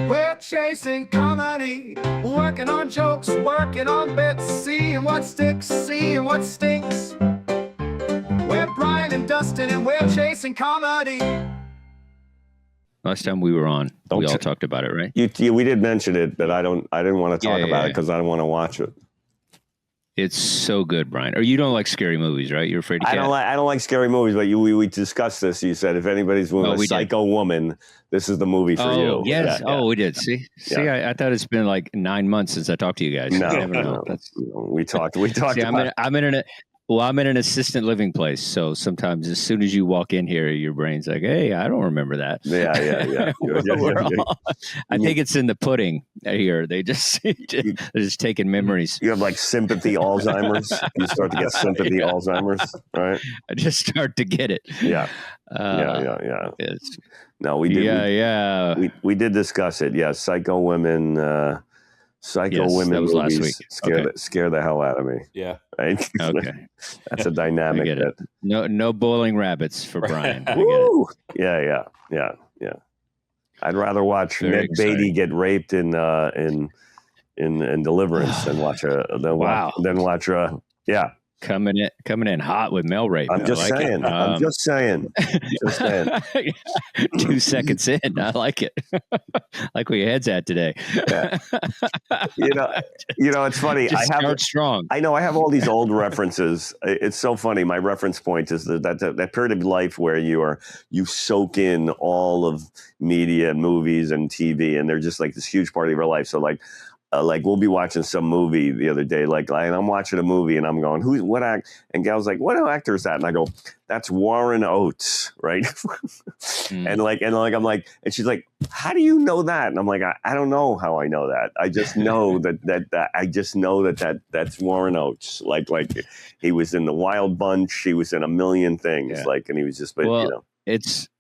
We're chasing comedy, working on jokes, working on bits, seeing what sticks, seeing what stinks. We're Brian and Dustin, and we're chasing comedy. Last time we were on, we all talked about it, right? We did mention it, but I didn't want to talk about it because I don't want to watch it. It's so good, Brian. Or you don't like scary movies, right? You're afraid of cats. I don't like scary movies, but we discussed this. You said if anybody's doing a psycho woman, this is the movie for you. Yes. Yeah, we did. See, I thought it's been like 9 months since I talked to you guys. No. We talked. See, I'm in an assistant living place, so sometimes as soon as you walk in here, your brain's like, "Hey, I don't remember that." Yeah. I think it's in the pudding here. They're just taking memories. You have like sympathy Alzheimer's. You start to get sympathy Alzheimer's, right? I just start to get it. Yeah. No, we did. We did discuss it. Yeah, psycho women. Women that was movies last week. Scare the hell out of me. Yeah. Right? Okay. That's a dynamic. I get it. No boiling rabbits for Brian. I Woo! Yeah. I'd rather watch Nick Beatty get raped in Deliverance than watch Coming in hot with mail rape. I'm just saying. 2 seconds in, I like it. Like where your head's at today. Yeah. It's funny. Start strong. I know I have all these old references. It's so funny. My reference point is that period of life where you soak in all of media, movies, and TV, and they're just like this huge part of your life. So like we'll be watching some movie the other day, and I'm watching a movie and I'm going, what act? And Gal's like, what actor is that? And I go, that's Warren Oates, right? And I'm like, and she's like, how do you know that? And I'm like, I don't know how I know that. I just know that's Warren Oates. Like he was in The Wild Bunch, he was in a million things, and he was just,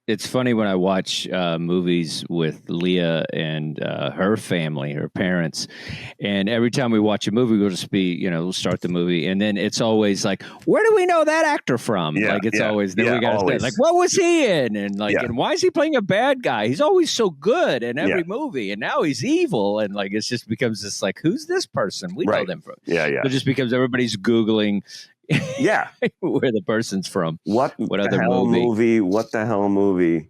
It's funny when I watch movies with Leah and her family, her parents, and every time we watch a movie, we'll just we'll start the movie, and then it's always like, where do we know that actor from? Always, then we got to say, like, what was he in? And and why is he playing a bad guy? He's always so good in every movie, and now he's evil, and it just becomes this like, who's this person? We know them from. It just becomes everybody's Googling. Where the person's from. What other movie? What the hell movie?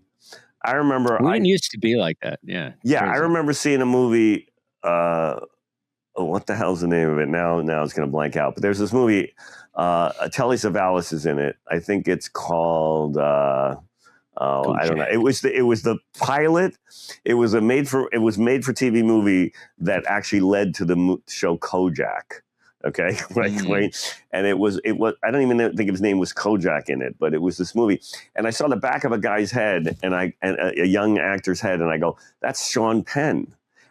I remember we didn't used to be like that. Yeah. I remember seeing a movie. What the hell's the name of it? Now it's going to blank out. But there's this movie. Telly Savalas is in it. I think it's called. I don't know. It was the pilot. It was made for TV movie that actually led to the show Kojak. Okay, right. And it was. I don't even think his name was Kojak in it, but it was this movie. And I saw the back of a guy's head, and a young actor's head, and I go, "That's Sean Penn."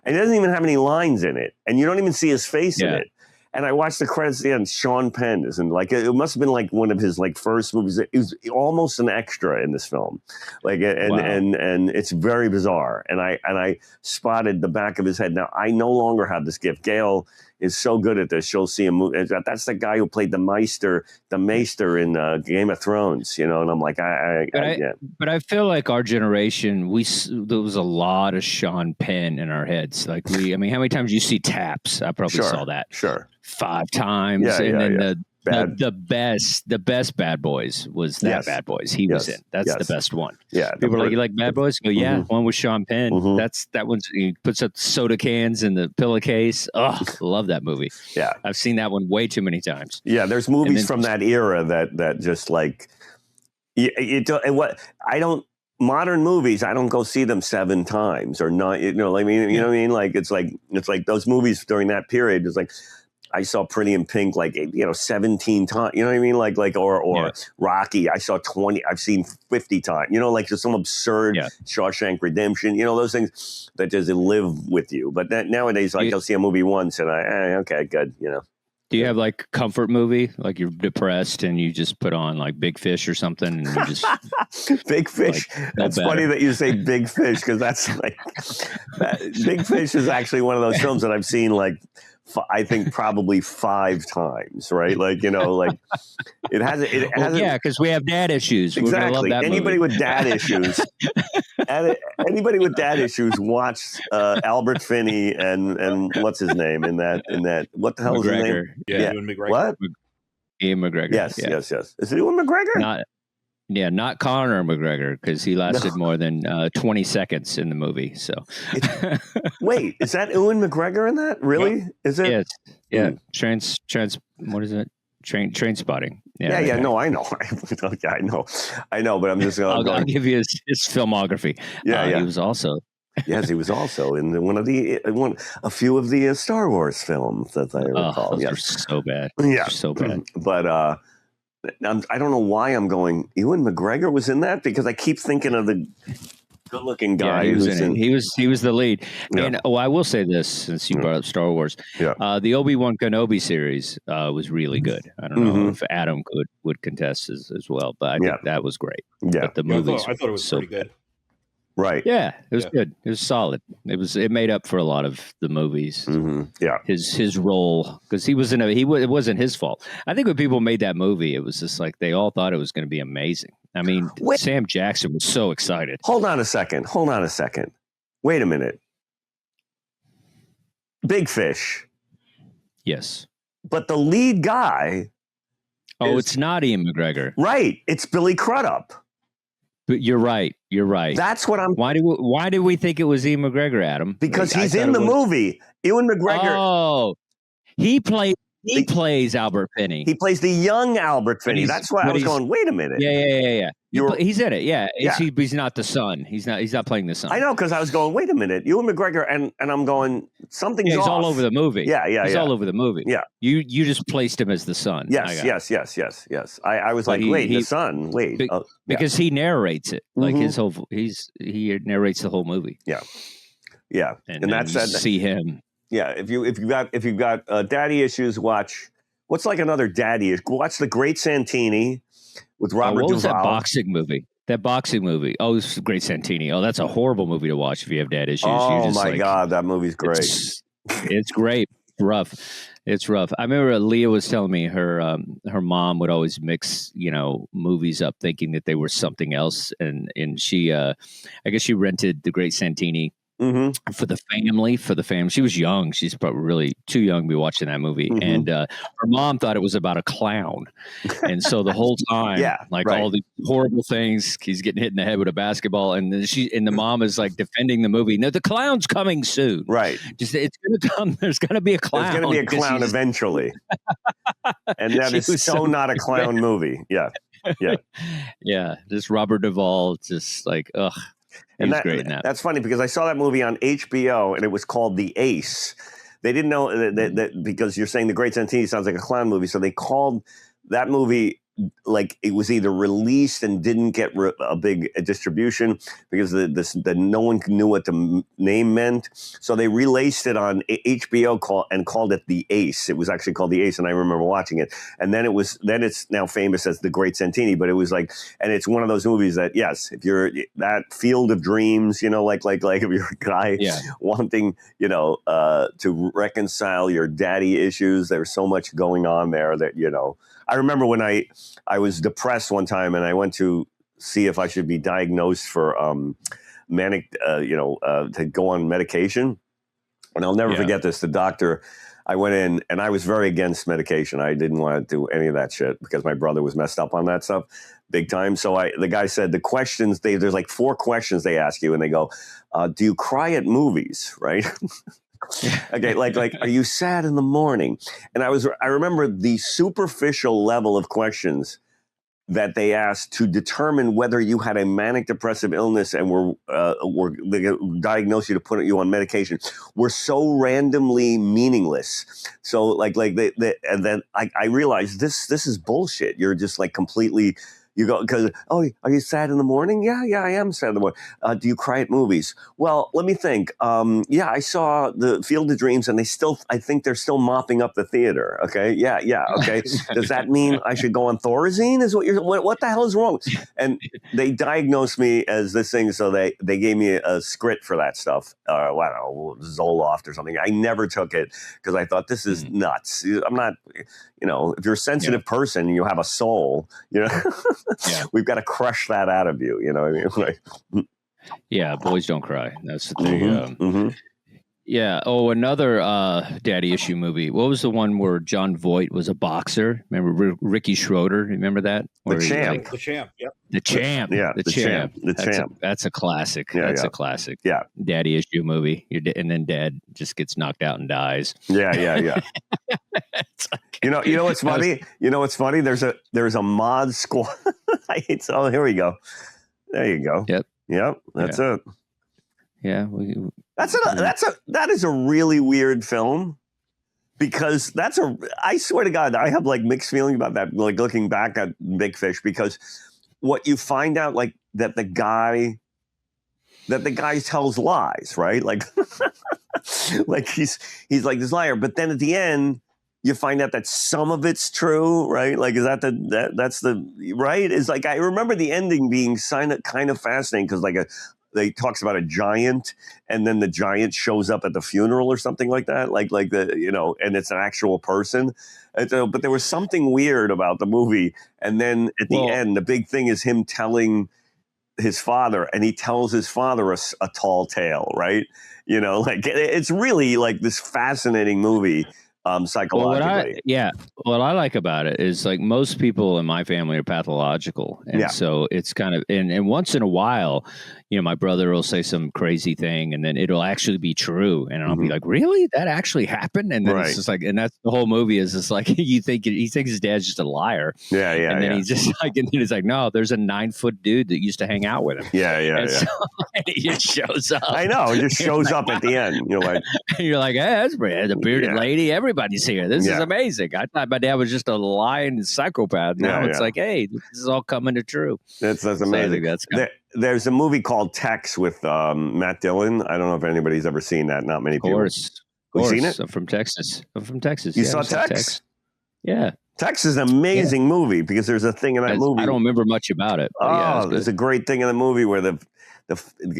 And he doesn't even have any lines in it, and you don't even see his face in it. And I watched the credits at the end. Sean Penn is in, it must have been like one of his first movies. It was almost an extra in this film, and it's very bizarre. And I spotted the back of his head. Now I no longer have this gift. Gail is so good at this. She'll see a movie. That's the guy who played the Maester in Game of Thrones. And I'm like, But I feel like our generation, there was a lot of Sean Penn in our heads. How many times do you see Taps? I probably saw that. Sure. 5 times. The best Bad Boys was that Bad Boys. He was in. That's the best one. Yeah. People are like, you like Bad Boys? Go, one with Sean Penn. That one's, he puts up soda cans in the pillowcase. Oh, love that movie. Yeah. I've seen that one way too many times. Yeah, there's movies from that era that just modern movies, I don't go see them 7 times or not. You know what I mean? It's like those movies during that period. It's like, I saw Pretty in Pink 17 times. You know what I mean? Or Rocky. I saw 20. I've seen 50 times. Just some absurd Shawshank Redemption. Those things that just live with you. But nowadays, I'll see a movie once and okay, good. Do you have comfort movie? You're depressed and you just put on Big Fish or something and you just Big Fish. That's funny that you say Big Fish because that's Big Fish is actually one of those films that I've seen I think probably 5 times, right? It has. Because we have dad issues. Exactly. Love that Anybody movie. with dad issues, anybody with dad issues watch Albert Finney and what's his name in that what the hell is his name? McGregor. Yeah, Ewan McGregor. What? Ian McGregor. Yes. Is it Ewan McGregor? Not Conor McGregor, because he lasted more than 20 seconds in the movie. So, wait, is that Ewan McGregor in that? Really? Yep. Is it? Yes. Yeah. What is it? Train Spotting. Yeah. No, I know. I know. But I'm just going. I'll give you his filmography. Yeah. He was also. Yes, he was also in a few of the Star Wars films, as I recall. Those are so bad. Yeah, so bad. But I don't know why I'm going. Ewan McGregor was in that because I keep thinking of the good-looking guy. Yeah, he was in it. He was the lead. Yeah. And I will say this, since you brought up Star Wars, the Obi-Wan Kenobi series was really good. I don't know if Adam would contest as well, but I think that was great. Yeah, but the movie, I thought it was pretty good. Right. Yeah, it was good. It was solid. It made up for a lot of the movies. Mm-hmm. Yeah. His role, because it wasn't his fault. I think when people made that movie, it was just like they all thought it was going to be amazing. I mean, Sam Jackson was so excited. Hold on a second. Wait a minute. Big Fish. Yes. But the lead guy. It's not Ian McGregor. Right. It's Billy Crudup. But you're right. That's what I'm. Why do we think it was Ian McGregor, Adam? Because he's in the movie. Ewan McGregor. Oh, he plays Albert Finney. He plays the young Albert Finney. That's why I was going. Wait a minute. Yeah. He's in it. Yeah. He's not the son. He's not playing the son. I know, because I was going. Wait a minute. Ewan McGregor and I'm going. Something's he's off. all over the movie. Yeah. He's all over the movie. Yeah. You just placed him as the son. Yes. I was like, the son. Wait. Because he narrates it. Like he narrates the whole movie. Yeah. And that's that. See him. Yeah. If you've got daddy issues, watch. What's like another daddy? Watch The Great Santini with Robert Duvall. What was that boxing movie? Oh, this is Great Santini. Oh, that's a horrible movie to watch if you have dad issues. Oh my God, that movie's great. It's great. It's rough. I remember Leah was telling me her mom would always mix, movies up thinking that they were something else. And she, I guess she rented The Great Santini for the family. She was young. She's probably really too young to be watching that movie. And her mom thought it was about a clown. And so the whole time, all these horrible things, he's getting hit in the head with a basketball. And then the mom is like defending the movie. No, the clown's coming soon. Right. Just it's going to come. There's going to be a clown. There's going to be a clown eventually. And that is so not a clown movie. Yeah. Yeah. Just Robert Duvall, just like, ugh. And that's funny because I saw that movie on HBO and it was called The Ace. They didn't know that because you're saying The Great Santini sounds like a clown movie. So they called that movie like it was either released and didn't get a big distribution because the no one knew what the name meant. So they relaced it on HBO and called it The Ace. It was actually called The Ace, and I remember watching it. And then it's now famous as The Great Santini. But it was like, and it's one of those movies that if you're that Field of Dreams, like if you're a guy wanting to reconcile your daddy issues, there's so much going on there that I remember when I was depressed one time and I went to see if I should be diagnosed for manic, to go on medication. And I'll never forget this. The doctor, I went in and I was very against medication. I didn't want to do any of that shit because my brother was messed up on that stuff big time. So the guy said the questions, there's like 4 questions they ask you and they go, do you cry at movies? Right. Okay, like, are you sad in the morning? And I remember the superficial level of questions that they asked to determine whether you had a manic depressive illness and were they diagnosed you to put you on medication were so randomly meaningless. So and then I realized this is bullshit. You're just like completely. You go, because, are you sad in the morning? Yeah, I am sad in the morning. Do you cry at movies? Well, let me think. I saw the Field of Dreams and I think they're still mopping up the theater. Okay. Yeah. Okay. Does that mean I should go on Thorazine? What the hell is wrong? And they diagnosed me as this thing. So they gave me a script for that stuff. I don't know, Zoloft or something. I never took it because I thought this is nuts. I'm not, if you're a sensitive person and you have a soul, we've got to crush that out of you. You know what I mean? Yeah, Boys Don't Cry. That's the thing. Mm-hmm. Yeah. Oh, another daddy issue movie. What was the one where John Voight was a boxer? Remember Ricky Schroeder? Remember that? The Where he, Champ. The Champ. Yep. The Champ. Yeah, The Champ. The Champ. That's a classic. Yeah, That's yeah. a classic. Yeah. Daddy issue movie. And then dad just gets knocked out and dies. Yeah. It's like- You know what's funny? You know what's funny? There's a mod squad. Oh, here we go. There you go. Yep. That's it. Yeah. That is a really weird film, because I swear to God, I have like mixed feelings about that. Like looking back at Big Fish, because what you find out, like that the guy tells lies, right? Like, like he's like this liar, but then at the end you find out that some of it's true, right? Like, is that's the right? Is like, I remember the ending being kind of fascinating, because like they talks about a giant, and then the giant shows up at the funeral or something like that, like the and it's an actual person. And so, but there was something weird about the movie, and then at the end, the big thing is him telling his father, and he tells his father a tall tale, right? Like it's really like this fascinating movie. Psychologically. What I like about it is, like, most people in my family are pathological. And so it's kind of, and once in a while, my brother will say some crazy thing, and then it'll actually be true. And I'll be like, really? That actually happened? And then it's just like, and that's the whole movie is just like, he thinks his dad's just a liar. Yeah. And then he's just like, and then he's like, no, there's a 9-foot dude that used to hang out with him. Yeah. So, and he just shows up. I know. It just shows up at the end. You're like, hey, that's great. The bearded lady. Everybody's here. This is amazing. I thought my dad was just a lying psychopath. Now it's like, hey, this is all coming to true. That's amazing. There's a movie called Tex with Matt Dillon. I don't know if anybody's ever seen that. Not many people. Of course. You seen it? I'm from Texas. You saw Tex? Yeah. Tex is an amazing movie, because there's a thing in that movie. I don't remember much about it. There's a great thing in the movie where the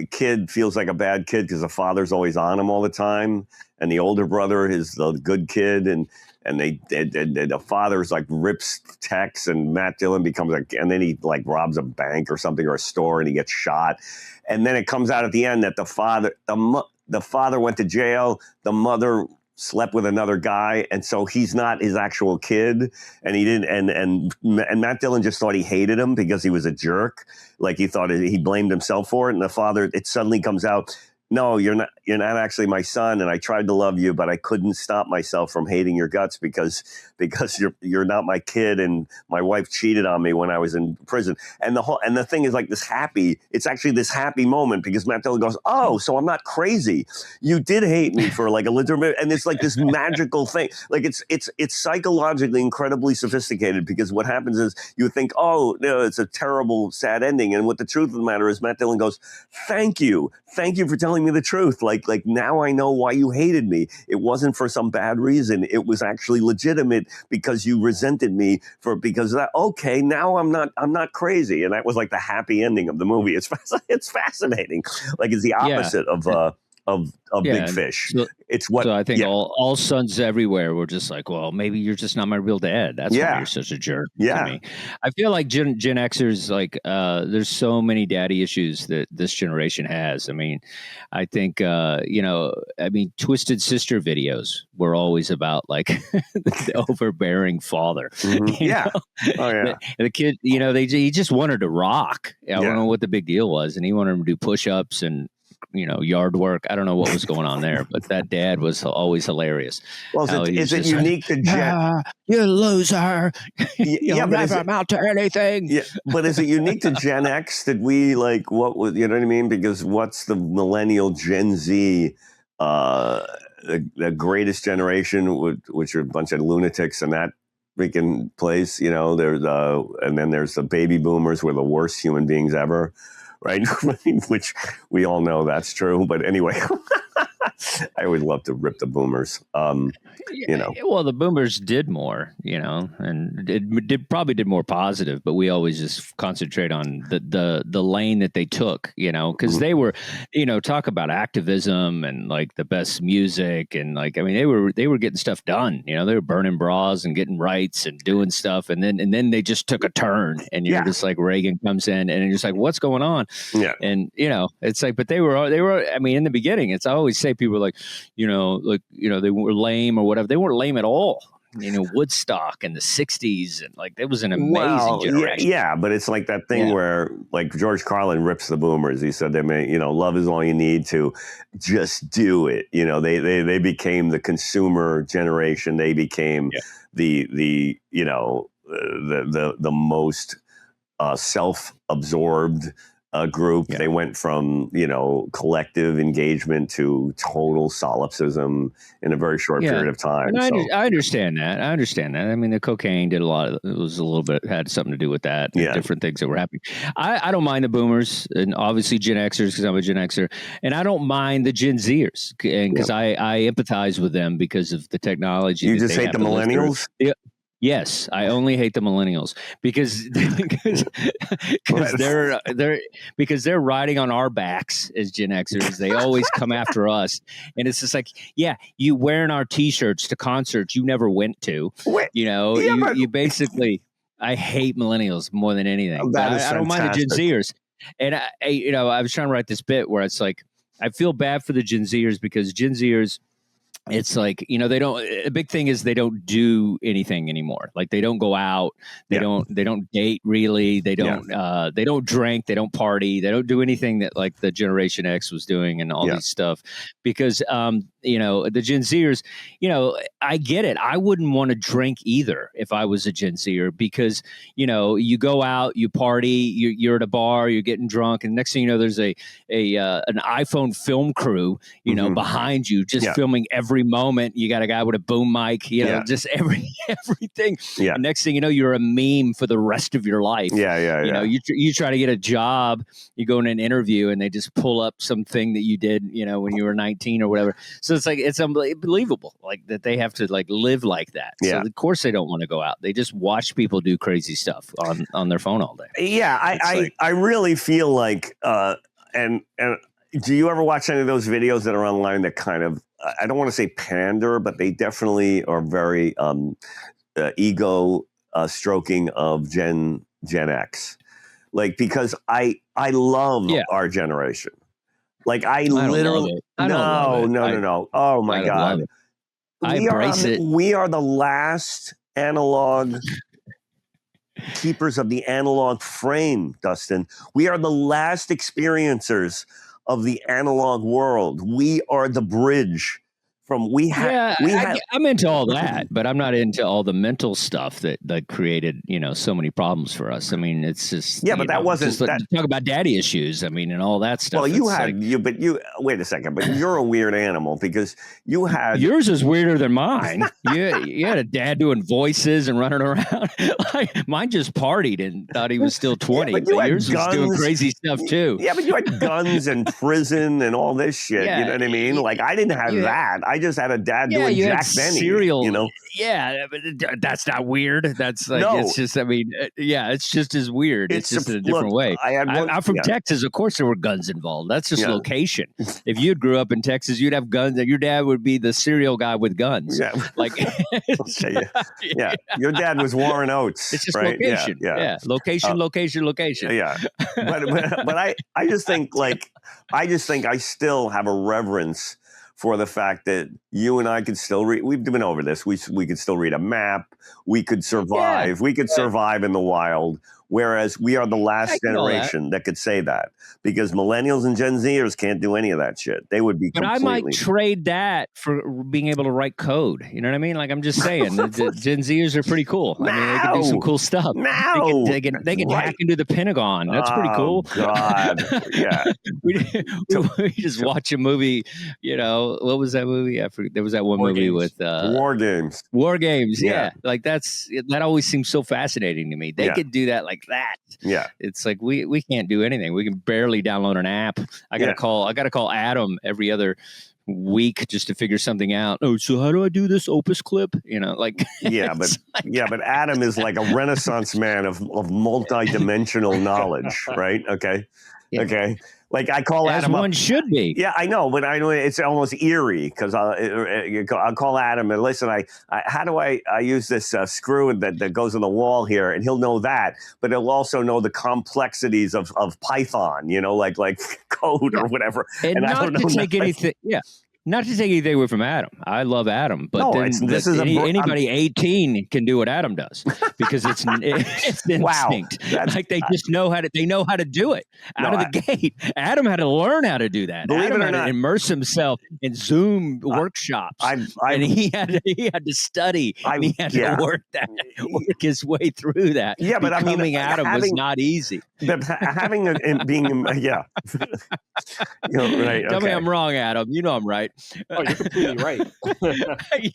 kid feels like a bad kid because the father's always on him all the time, and the older brother is the good kid, and the father's like rips Tex, and Matt Dillon becomes like, and then he like robs a bank or something, or a store, and he gets shot, and then it comes out at the end that the father went to jail, the mother slept with another guy, and so he's not his actual kid, and he didn't, and Matt Dillon just thought he hated him because he was a jerk, like he thought he blamed himself for it, and the father, it suddenly comes out, no, you're not actually my son, and I tried to love you, but I couldn't stop myself from hating your guts because you're not my kid, and my wife cheated on me when I was in prison. And the thing is like it's actually this happy moment, because Matt Dillon goes, oh, so I'm not crazy. You did hate me for like a legitimate, and it's like this magical thing. Like it's psychologically incredibly sophisticated, because what happens is you think, oh, no, it's a terrible, sad ending. And what the truth of the matter is, Matt Dillon goes, thank you for telling me the truth. Like now I know why you hated me. It wasn't for some bad reason. It was actually legitimate, because you resented me because of that. Okay, now I'm not crazy. And that was like the happy ending of the movie. It's fascinating. Like it's the opposite of Big Fish. So I think all sons everywhere were just like, well, maybe you're just not my real dad. That's why you're such a jerk to me. I feel like Gen Xers, like, there's so many daddy issues that this generation has. I mean, I think, Twisted Sister videos were always about like the overbearing father. Mm-hmm. Oh yeah. The kid, he just wanted to rock. I don't know what the big deal was, and he wanted him to do push-ups and yard work. I don't know what was going on there, but that dad was always hilarious. Well, is it unique to Gen? You loser! You'll never amount to anything. Yeah, but is it unique to Gen X? Did we like what was? You know what I mean? Because what's the millennial Gen Z? The greatest generation, which are a bunch of lunatics in that freaking place. There's and then there's the baby boomers, who are the worst human beings ever. Right, which we all know that's true. But anyway, I would love to rip the boomers. Well, the boomers did more, and it probably did more positive, but we always just concentrate on the lane that they took, because they were, talk about activism and like the best music and like, I mean, they were getting stuff done, they were burning bras and getting rights and doing stuff, and then they just took a turn, and you're just like Reagan comes in, and you're just like, what's going on? Yeah, and it's like, but they were. I mean, in the beginning, it's I always say people are like, they were lame or whatever. They weren't lame at all. Woodstock in the 60s, and like, that was an amazing generation. Yeah, but it's like that thing where like George Carlin rips the boomers. He said they may, love is all you need to just do it. They became the consumer generation. They became the most self-absorbed group. They went from, collective engagement to total solipsism in a very short period of time. And I understand that. I mean, the cocaine did had something to do with that. Different things that were happening. I don't mind the boomers, and obviously Gen Xers, because I'm a Gen Xer, and I don't mind the Gen Zers, because I empathize with them because of the technology. You just hate the millennials? Yes, I only hate the millennials because they're riding on our backs as Gen Xers. They always come after us, and it's just like, you wearing our T-shirts to concerts you never went to. You basically. I hate millennials more than anything. I don't mind the Gen Zers, and I was trying to write this bit where it's like, I feel bad for the Gen Zers because Gen Zers. It's like, they don't, a big thing is they don't do anything anymore. Like, they don't go out, they don't date really. They don't drink, they don't party, they don't do anything that like the Generation X was doing and all these stuff, because, the Gen Zers, I get it. I wouldn't want to drink either if I was a Gen Zer, because, you go out, you party, you're at a bar, you're getting drunk, and next thing you know, there's an iPhone film crew, behind you, just filming every moment. You got a guy with a boom mic, just everything. Yeah. And next thing you know, you're a meme for the rest of your life. You try to get a job, you go in an interview, and they just pull up something that you did, when you were 19 or whatever. So it's like, it's unbelievable, like, that they have to like live like that. So of course they don't want to go out. They just watch people do crazy stuff on their phone all day. Yeah, I really feel like, and do you ever watch any of those videos that are online that kind of, I don't want to say pander, but they definitely are very ego stroking of Gen X. Like, because I love our generation. Like, I literally, no. Oh my God. I embrace it. We are the last analog keepers of the analog frame, Dustin. We are the last experiencers of the analog world. We are the bridge from I'm into all that, but I'm not into all the mental stuff that created, so many problems for us. I mean, it's just but that wasn't just talk about daddy issues. I mean, and all that stuff. Well, wait a second, but you're a weird animal because you had yours is weirder than mine. You had a dad doing voices and running around. Mine just partied and thought he was still 20. But yours was doing crazy stuff too. Yeah, but you had guns and prison and all this shit. You know what I mean? Like, I didn't have that. I just had a dad doing Jack Benny. Cereal, Yeah, but that's not weird. That's like, it's just, I mean, it's just as weird. It's just in a different way. I'm from Texas. Of course, there were guns involved. That's just location. If you grew up in Texas, you'd have guns. Your dad would be the cereal guy with guns. Yeah, like Your dad was Warren Oates. It's just right? location. Yeah. Location. Yeah, but I just think I still have a reverence for the fact that you and I could still read. We've been over this. We could still read a map. We could survive. We could survive in the wild. Whereas we are the last generation that could say that, because millennials and Gen Zers can't do any of that shit. They would be completely... But I might trade that for being able to write code. You know what I mean? Like, I'm just saying, the Gen Zers are pretty cool. I mean, they can do some cool stuff. They can hack into the Pentagon. That's pretty cool. God, yeah. we just watch a movie. What was that movie? There was that one movie with War Games. War Games. Yeah. Like, that always seems so fascinating to me. They could do that like that. Yeah. It's like we can't do anything. We can barely download an app. I gotta call Adam every other week just to figure something out. Oh, so how do I do this opus clip? You know, like yeah, but but Adam is like a Renaissance man of multi-dimensional knowledge, right? Okay. Yeah. Okay. Like I call as Adam one up. should be. Yeah, I know, but I know it's almost eerie because I'll call Adam and listen. How do I use this screw that goes in the wall here, and he'll know that, but he'll also know the complexities of Python, you know, like code or whatever. And I not don't to know take anything. Yeah. Not to take anything away from Adam. I love Adam, but No, then this is anybody 18 can do what Adam does because it's instinct. Wow, like they just know how to do it out of the gate. Adam had to learn how to do that. Believe Adam it or had not, to immerse himself in Zoom workshops, and he had to study. And he had to work his way through that. Yeah, but becoming Adam was not easy. Having being yeah. You know, right, Tell me I'm wrong, Adam. You know I'm right. Oh, you're completely right.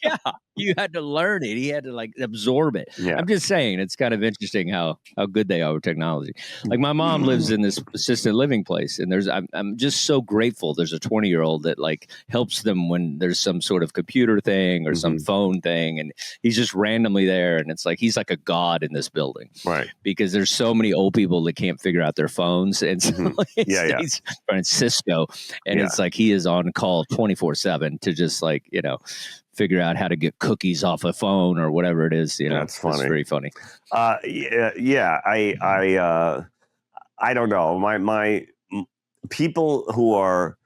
Yeah, you had to learn it. He had to like absorb it. Yeah. I'm just saying it's kind of interesting how good they are with technology. Like my mom lives in this assisted living place, and I'm just so grateful. There's a 20-year-old that like helps them when there's some sort of computer thing or some phone thing, and he's just randomly there, and it's like he's like a god in this building, right? Because there's so many old people that can't figure out their phones, and so he's running Cisco, and it's like he is on call 24/7 to just like, you know, figure out how to get cookies off a phone or whatever it is. You know, that's funny. It's very funny. I don't know. My people who are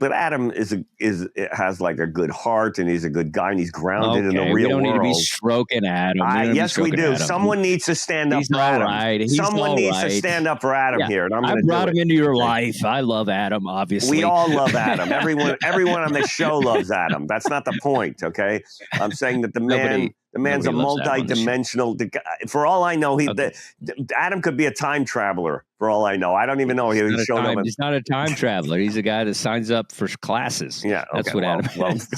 but Adam has like a good heart, and he's a good guy, and he's grounded in the real world. We don't need to be stroking Adam. Yes, we do. Adam. Someone needs to stand up for Adam. Right. Someone needs to stand up for Adam here, and I brought him into your life. I love Adam, obviously. We all love Adam. Everyone on this show loves Adam. That's not the point, okay? I'm saying that the man's a multi-dimensional. For all I know, Adam could be a time traveler. For all I know, I don't even know. He's not a time traveler. He's a guy that signs up for classes. Yeah, that's what Adam is.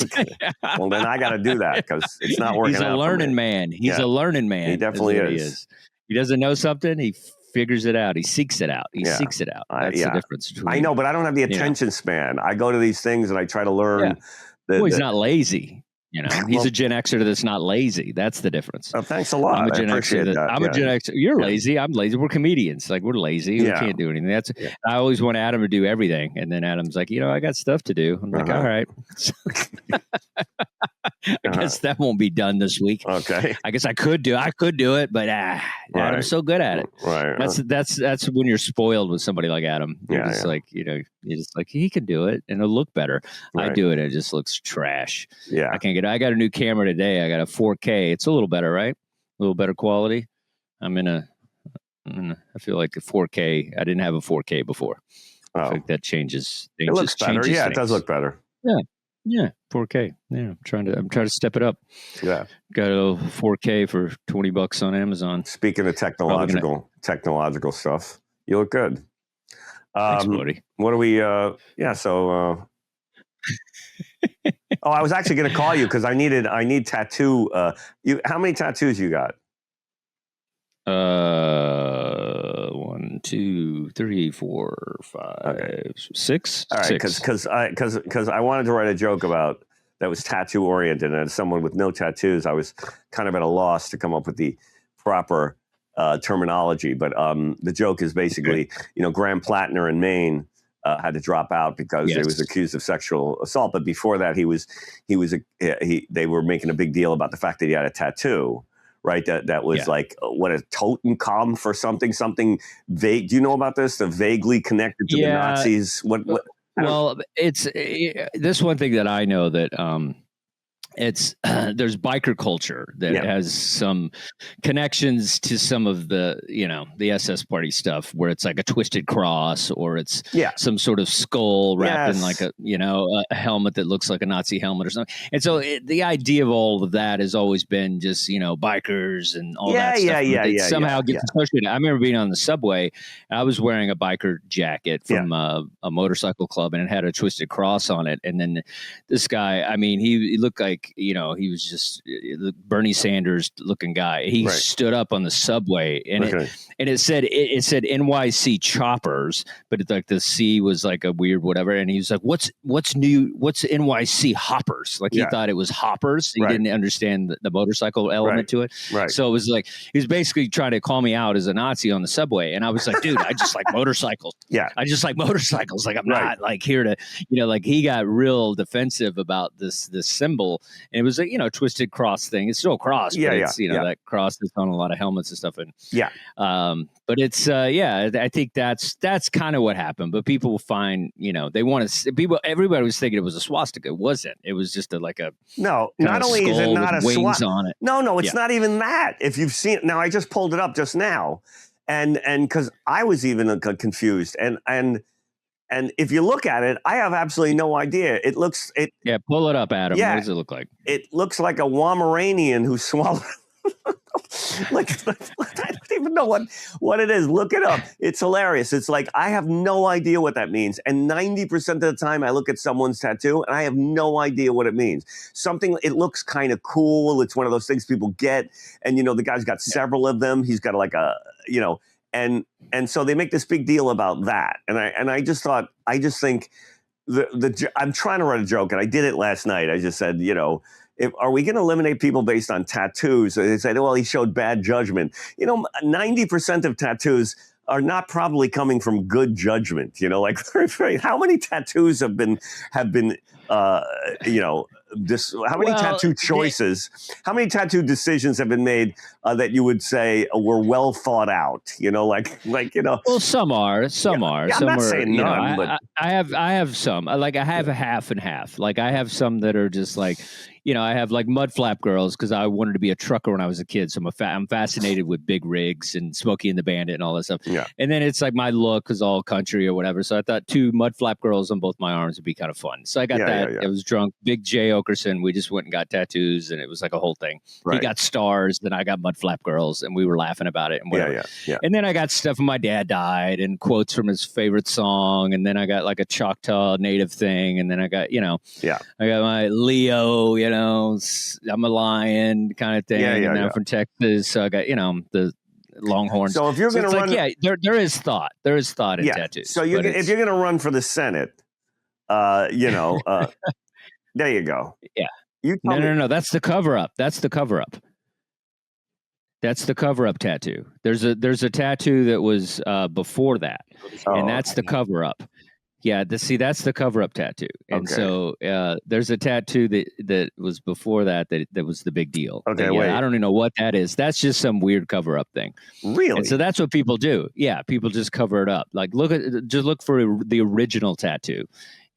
Well, then I got to do that because it's not working. He's a learning man. He's a learning man. He definitely is. He doesn't know something. He figures it out. He seeks it out. Seeks it out. That's the difference. I know, but I don't have the attention span. I go to these things and I try to learn. He's not lazy. You know, he's a Gen Xer that's not lazy. That's the difference. Oh, thanks a lot. I'm a Gen Xer. I'm a Gen Xer. You're lazy. I'm lazy. We're comedians. Like, we're lazy. We can't do anything. I always want Adam to do everything. And then Adam's like, you know, I got stuff to do. I'm like, all right. I guess that won't be done this week. Okay. I guess I could do it, but Adam's so good at it. Right. That's when you're spoiled with somebody like Adam. You're just like, you know, you're just like, he can do it and it'll look better. Right. I do it. It just looks trash. Yeah. I got a new camera today. I got a 4K. It's a little better, right? A little better quality. I feel like a 4K. I didn't have a 4K before. I think that changes things. It looks better. Yeah, it does look better. Yeah, 4K. Yeah, I'm trying to step it up. Yeah, got a 4K for $20 on Amazon. Speaking of technological stuff, you look good. Thanks, buddy. What do we? So. I was actually going to call you because I need tattoo. How many tattoos you got? 1, 2, 3, 4, 5, 6. All right, because I wanted to write a joke about that was tattoo oriented, and as someone with no tattoos, I was kind of at a loss to come up with the proper terminology. But the joke is basically, you know, Graham Plattner in Maine had to drop out because he was accused of sexual assault. But before that, they were making a big deal about the fact that he had a tattoo. Right, that was like what, a totem for something vague. Do you know about this? The vaguely connected to the Nazis. What? Well, it's this one thing that I know that it's there's biker culture that has some connections to some of the, you know, the SS party stuff where it's like a twisted cross or it's some sort of skull wrapped in like a, you know, a helmet that looks like a Nazi helmet or something. And so the idea of all of that has always been just, you know, bikers and all that stuff. Somehow gets associated. I remember being on the subway and I was wearing a biker jacket from a motorcycle club and it had a twisted cross on it. And then this guy, I mean, he looked like like, he was just Bernie Sanders looking guy. He stood up on the subway, and it said NYC choppers, but it's like the C was like a weird whatever. And he was like, what's new? What's NYC hoppers? Like he thought it was hoppers. He didn't understand the motorcycle element to it. Right. So it was like, he was basically trying to call me out as a Nazi on the subway. And I was like, dude, I just like motorcycles. Yeah. I just like motorcycles. Like I'm not like here to, like he got real defensive about this symbol. And it was a, twisted cross thing. It's still a cross, but it's, that cross that's on a lot of helmets and stuff. And but it's, I think that's kind of what happened. But people will find, they want to, everybody was thinking it was a swastika. It wasn't. It was just not only is it not a wings on it. No, it's not even that. If you've seen it, now I just pulled it up just now. And because I was even confused. And if you look at it, I have absolutely no idea. Yeah, pull it up, Adam. Yeah, what does it look like? It looks like a Wameranian who swallowed. Like I don't even know what it is. Look it up. It's hilarious. It's like I have no idea what that means. And 90% of the time I look at someone's tattoo and I have no idea what it means. It looks kind of cool. It's one of those things people get. And the guy's got several of them. He's got like and so they make this big deal about that. And I just think I'm trying to write a joke, and I did it last night. I just said, are we going to eliminate people based on tattoos? They said, well, he showed bad judgment. 90% of tattoos are not probably coming from good judgment. Like how many tattoos have been how many tattoo choices, how many tattoo decisions have been made that you would say were well thought out? Well, some are. Yeah, some I'm not saying none, but I have some. Like I have a half and half. Like I have some that are just like, I have like mud flap girls because I wanted to be a trucker when I was a kid. So I'm fascinated with big rigs and Smokey and the Bandit and all that stuff. Yeah. And then it's like my look is all country or whatever. So I thought 2 mud flap girls on both my arms would be kind of fun. So I got that. Yeah. I was drunk. Big Jay Okerson. We just went and got tattoos, and it was like a whole thing. Right. He got stars, then I got mud flap girls, and we were laughing about it and whatever. Yeah. And then I got stuff when my dad died and quotes from his favorite song. And then I got like a Choctaw Native thing. And then I got, I got my Leo, I'm a lion kind of thing. And I'm from Texas. So I got, the Longhorns. So if you're going to run, there is thought. There is thought in tattoos. So if you're going to run for the Senate, there you go. Yeah. No. That's the cover up. That's the cover up. That's the cover up tattoo. There's a tattoo that was before that, and that's the cover up. Yeah, that's the cover up tattoo. And so there's a tattoo that was before that was the big deal. Okay, wait. I don't even know what that is. That's just some weird cover up thing. Really? And so that's what people do. Yeah, people just cover it up. Like look for the original tattoo.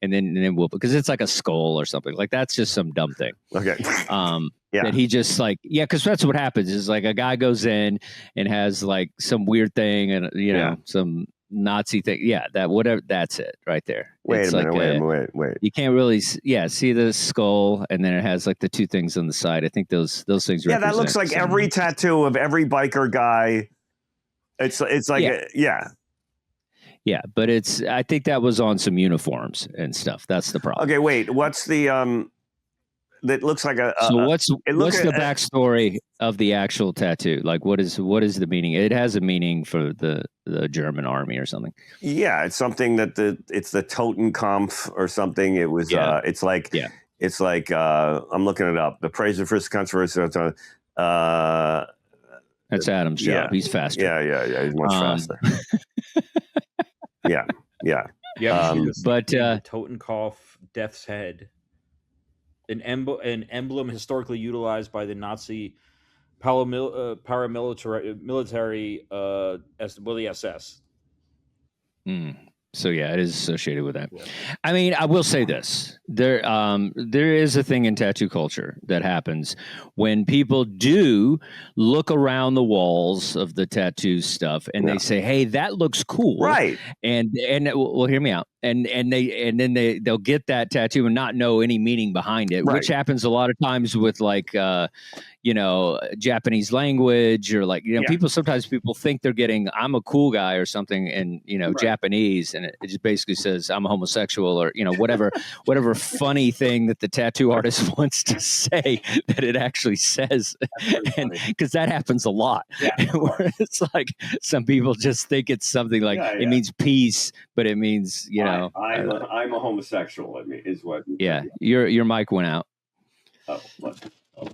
And then we'll, because it's like a skull or something. Like that's just some dumb thing. Okay. That he just like, because that's what happens is like a guy goes in and has like some weird thing and some Nazi thing. Yeah, that whatever. That's it right there. Wait a minute. Wait. You can't really see the skull, and then it has like the 2 things on the side. I think those things. Yeah, that looks like every tattoo of every biker guy. It's like Yeah, but I think that was on some uniforms and stuff. That's the problem. Okay, wait. What's the that looks like a so what's the backstory of the actual tattoo? Like what is the meaning? It has a meaning for the German army or something. Yeah, it's something that it's the Totenkampf or something. It was it's like I'm looking it up. The praise of first controversy. That's Adam's job. He's faster. Yeah. He's much faster. Yeah. But the Totenkopf death's head, an emblem historically utilized by the Nazi paramilitary the SS. So it is associated with that. Yeah. I mean, I will say this: there is a thing in tattoo culture that happens when people do look around the walls of the tattoo stuff and they say, "Hey, that looks cool," right? And well, hear me out. and then they'll get that tattoo and not know any meaning behind it, Right. which happens a lot of times with like Japanese language, or like Yeah. people think they're getting I'm a cool guy or something in Right. Japanese, and it just basically says I'm a homosexual, or whatever funny thing that the tattoo artist wants to say that it actually says, and because that happens a lot. Yeah, Where it's like some people just think it's something like it means peace, but it means I'm a homosexual. I mean, is what. Yeah, your mic went out. Oh, what? Oh.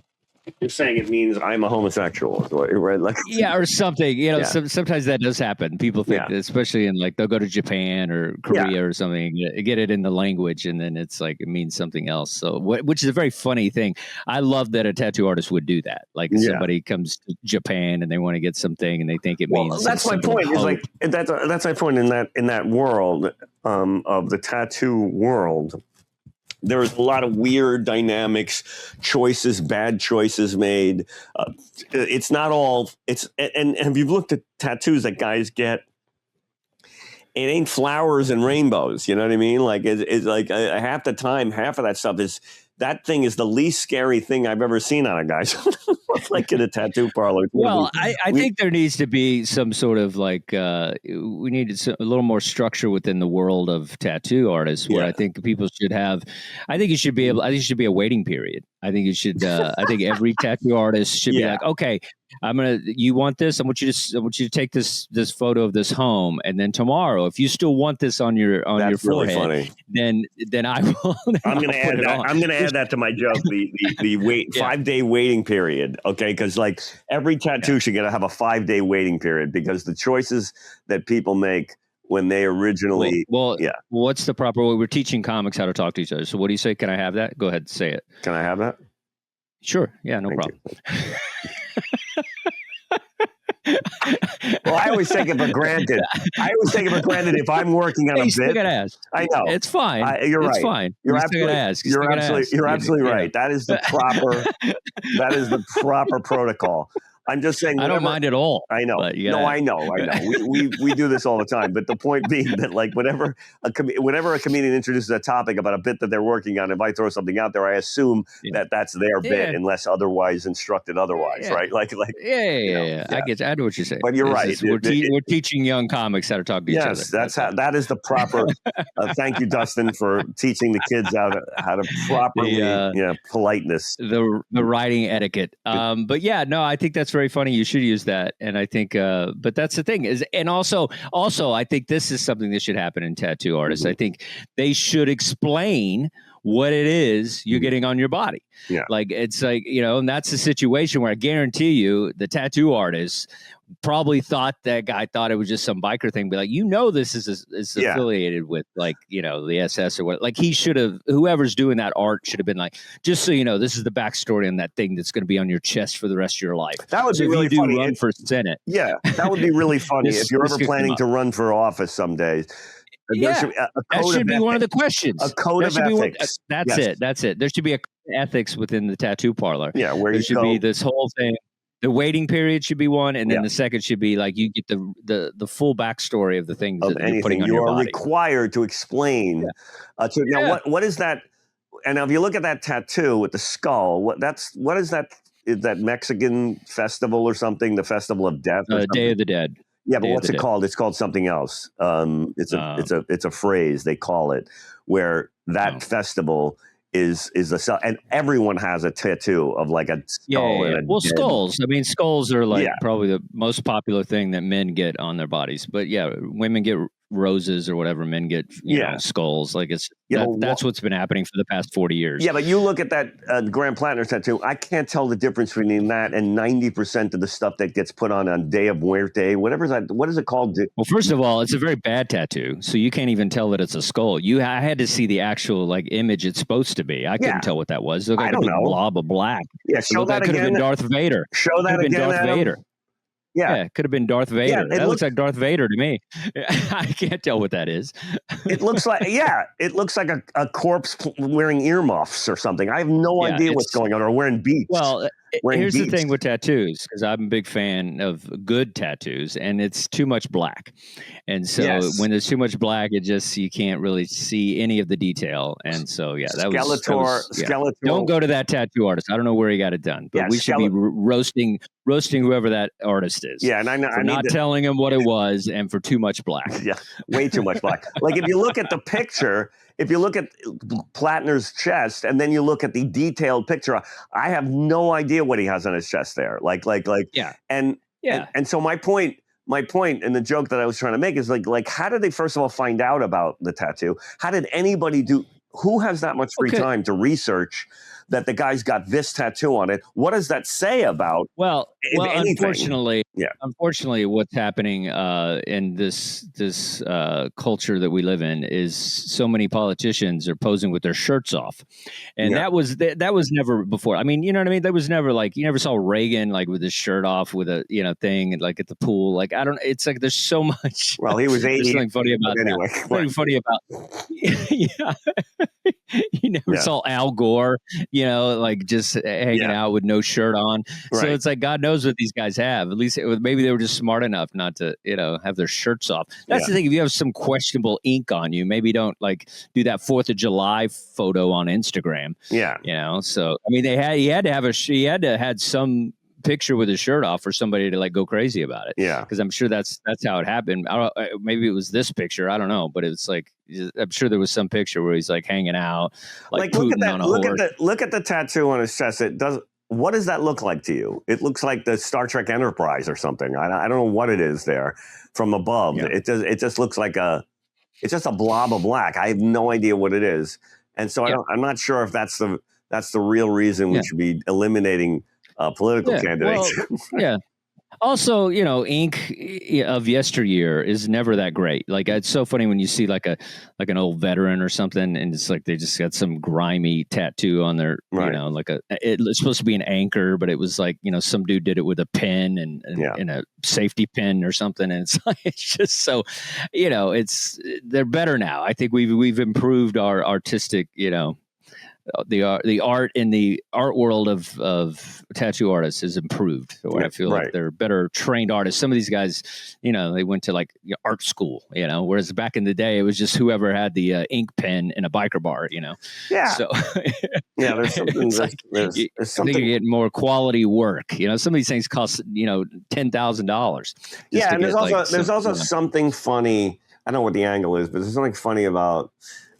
You're saying it means I'm a homosexual, right? Like, yeah, or something. Sometimes that does happen. People think, especially in like they'll go to Japan or Korea or something, get it in the language, and then it's like it means something else. So, which is a very funny thing. I love that a tattoo artist would do that. Like somebody comes to Japan and they want to get something, and they think it means. That's my point. Is like that's my point in that world of the tattoo world. There's a lot of weird dynamics, bad choices made. It's not all. And have you looked at tattoos that guys get? It ain't flowers and rainbows. You know what I mean? Like it's like half the time, half of that stuff is. That thing is the least scary thing I've ever seen on a guy. Like in a tattoo parlor. Well, I think there needs to be some sort of like we need a little more structure within the world of tattoo artists, where I think people should have. I think it should be a waiting period. I think you should. I think every tattoo artist should be like, okay, you want this? I want you to take this photo of this home, and then tomorrow, if you still want this on your forehead, then I will. I'm going to add that. I'm going to add that to my joke. The 5-day waiting period. Okay, because like every tattoo should have a 5-day waiting period, because the choices that people make when they originally. What's the proper way? We're teaching comics how to talk to each other. So what do you say? Can I have that? Go ahead, say it. Can I have that? Sure. Yeah, no problem. Well, I always take it for granted. If I'm working on a bit. Still gotta ask. I know. It's fine. You're right. It's fine. You're absolutely right. That is the proper protocol. I'm just saying. I don't mind at all. I know. But, No, I know. We do this all the time. But the point being that, like, whenever a comedian introduces a topic about a bit that they're working on, if I throw something out there, I assume that that's their bit, unless otherwise instructed otherwise, right? Like. Yeah. I get. I know what you're saying. But you're right. We're teaching young comics how to talk to each other. Yes, that is the proper. Thank you, Dustin, for teaching the kids how to properly politeness. The writing etiquette. But yeah, no, I think that's very funny. You should use that. And I think, but that's the thing is, and also, I think this is something that should happen in tattoo artists. I think they should explain what it is you're getting on your body. Yeah. Like, it's like, and that's the situation where I guarantee you the tattoo artist probably thought that guy thought it was just some biker thing, but like, this is affiliated with like, the SS or what, like he should have, whoever's doing that art should have been like, just so you know, this is the backstory on that thing that's going to be on your chest for the rest of your life. That would be really funny. Run for Senate. Yeah. That would be really funny. If you're ever planning to run for office someday. That should be one of the questions. A code of ethics. That's it. There should be a ethics within the tattoo parlor. Yeah, where there should be this whole thing. The waiting period should be one, and then the second should be like you get the full backstory of the things that you're putting on your body. You are required to explain. Now, what is that? And now if you look at that tattoo with the skull, what is that? Is that Mexican festival or something? The Festival of Death? Day of the Dead. Yeah, but what's it called? It's called something else. It's a phrase they call it, where that festival is and everyone has a tattoo of like a skull. And a skulls. I mean, skulls are like probably the most popular thing that men get on their bodies. But women get roses or whatever. Men get skulls. Like that's what's been happening for the past 40 years. Yeah, but you look at that Graham Plattner tattoo. I can't tell the difference between that and 90% of the stuff that gets put on Day of Muerte. Whatever that. What is it called? Well, first of all, it's a very bad tattoo, so you can't even tell that it's a skull. I had to see the actual like image it's supposed to be. I couldn't tell what that was. It looked like a big blob of black. Yeah, show that again. Could have been Darth Vader. Show that again. Darth Vader. Yeah, it could have been Darth Vader. That looks like Darth Vader to me. I can't tell what that is. It looks like a corpse wearing earmuffs or something. I have no idea what's going on, or wearing beats. Well, wearing Here's the beads. thing with tattoos, because I'm a big fan of good tattoos, and it's too much black. And so Yes. when there's too much black, you can't really see any of the detail. And so Skeletor. Don't go to that tattoo artist. I don't know where he got it done, but Yeah, we should be roasting whoever that artist is. Yeah, and I for not telling him what it was, and for too much black. Yeah, way too much black. Like if you look at the picture, if you look at Plattner's chest, and then you look at the detailed picture, I have no idea what he has on his chest there. Yeah. And so my point and the joke that I was trying to make is like how did they first of all find out about the tattoo? How did anybody who has that much free time to research that the guy's got this tattoo on it? What does that say about? Well, anything? unfortunately, what's happening in this culture that we live in is so many politicians are posing with their shirts off, and that was never before. I mean, you know what I mean? That was never like you never saw Reagan like with his shirt off with a thing like at the pool. Like I don't. It's like there's so much. Well, he was 80. There's something funny about anyway. That. Something funny about. Yeah. You never saw Al Gore, like just hanging out with no shirt on. So it's like God knows what these guys have. At least maybe they were just smart enough not to, have their shirts off. That's the thing. If you have some questionable ink on you, maybe don't like do that 4th of July photo on Instagram. Yeah. So I mean, he had to have some picture with his shirt off for somebody to like go crazy about it. Yeah, because I'm sure that's how it happened. Maybe it was this picture. I don't know, but it's like I'm sure there was some picture where he's like hanging out, like look at Putin that. on a horse. Look at the tattoo on his chest. What does that look like to you? It looks like the Star Trek Enterprise or something. I don't know what it is there from above. Yeah. It just looks like it's just a blob of black. I have no idea what it is, and so I'm not sure if that's the real reason we should be eliminating political candidates. Well, Also, ink of yesteryear is never that great. Like it's so funny when you see like an old veteran or something, and it's like they just got some grimy tattoo on their, it's supposed to be an anchor, but it was like some dude did it with a pen and a safety pin or something, and it's like it's just so, they're better now. I think we've improved our artistic, the art in the art world of tattoo artists is improved. So I feel like they're better trained artists. Some of these guys, they went to like art school, whereas back in the day it was just whoever had the ink pen in a biker bar, Yeah. So there's something. There's I something. think you're getting more quality work. Some of these things cost $10,000. Yeah, and there's also something funny. I don't know what the angle is, but there's something funny about